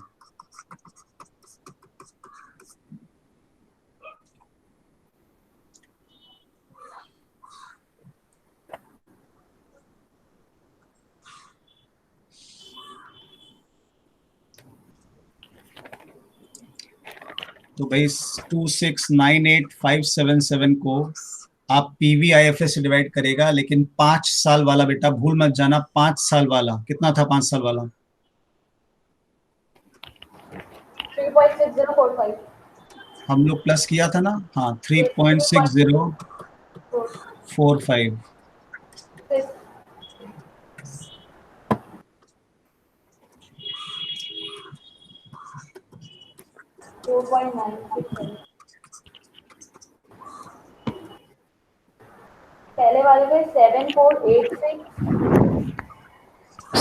तो भाई 2698577 को आप PVIFS से डिवाइड करेगा, लेकिन 5 साल वाला बेटा भूल मत जाना, 5 साल वाला कितना था 5 साल वाला? 3.6045 हम लोग प्लस किया था ना, हाँ 3.6045। 2.96 पहले वाले पे 7486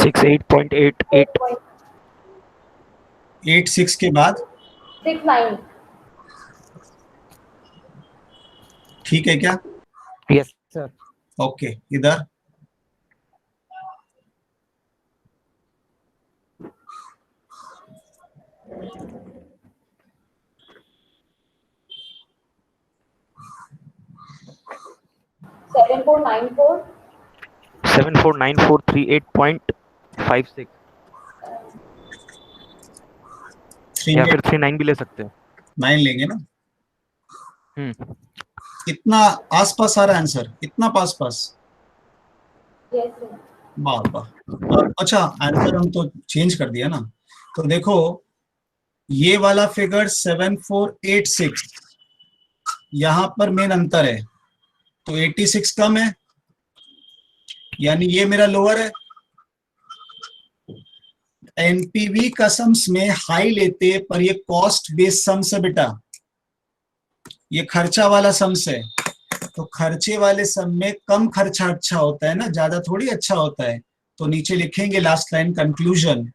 68.88 86 के बाद 69 ठीक है क्या? Yes sir. ओके, इधर 7494 749438.56 या फिर 39 भी ले सकते हैं। 9 लेंगे ना। हम्म। इतना आसपास आ रहा है आंसर, इतना पास पास। यस सर वाह वाह। अच्छा, आंसर हम तो चेंज कर दिया ना। तो देखो ये वाला फिगर 7486, यहां पर मेन अंतर है, तो 86 कम है, यानी ये मेरा लोअर है। एनपीवी का सम्स में हाई लेते, पर ये कॉस्ट बेस्ड सम्स है बेटा, ये खर्चा वाला सम्स है। तो खर्चे वाले सम में कम खर्चा अच्छा होता है ना, ज्यादा थोड़ी अच्छा होता है। तो नीचे लिखेंगे लास्ट लाइन कंक्लूजन,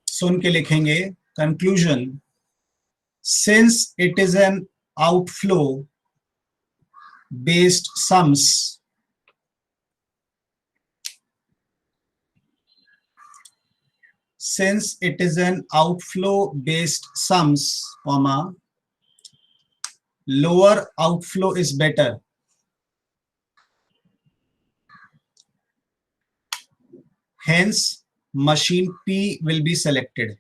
सुन के लिखेंगे conclusion, since it is an outflow based sums, since it is an outflow based sums, comma, lower outflow is better. Hence machine P will be selected.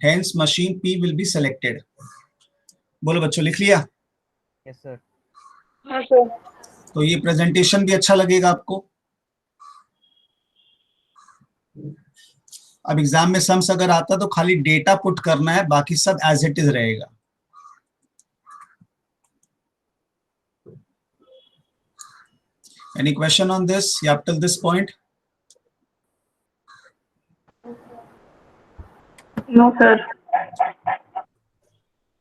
Hence machine P will be selected. बोलो बच्चों, लिख लिया? Yes sir. हाँ sir. तो ये presentation भी अच्छा लगेगा आपको। अब एग्जाम में सम्स अगर आता तो खाली डेटा पुट करना है, बाकी सब एज इट इज रहेगा। Any question on this? Yeah, up till this point? No, sir.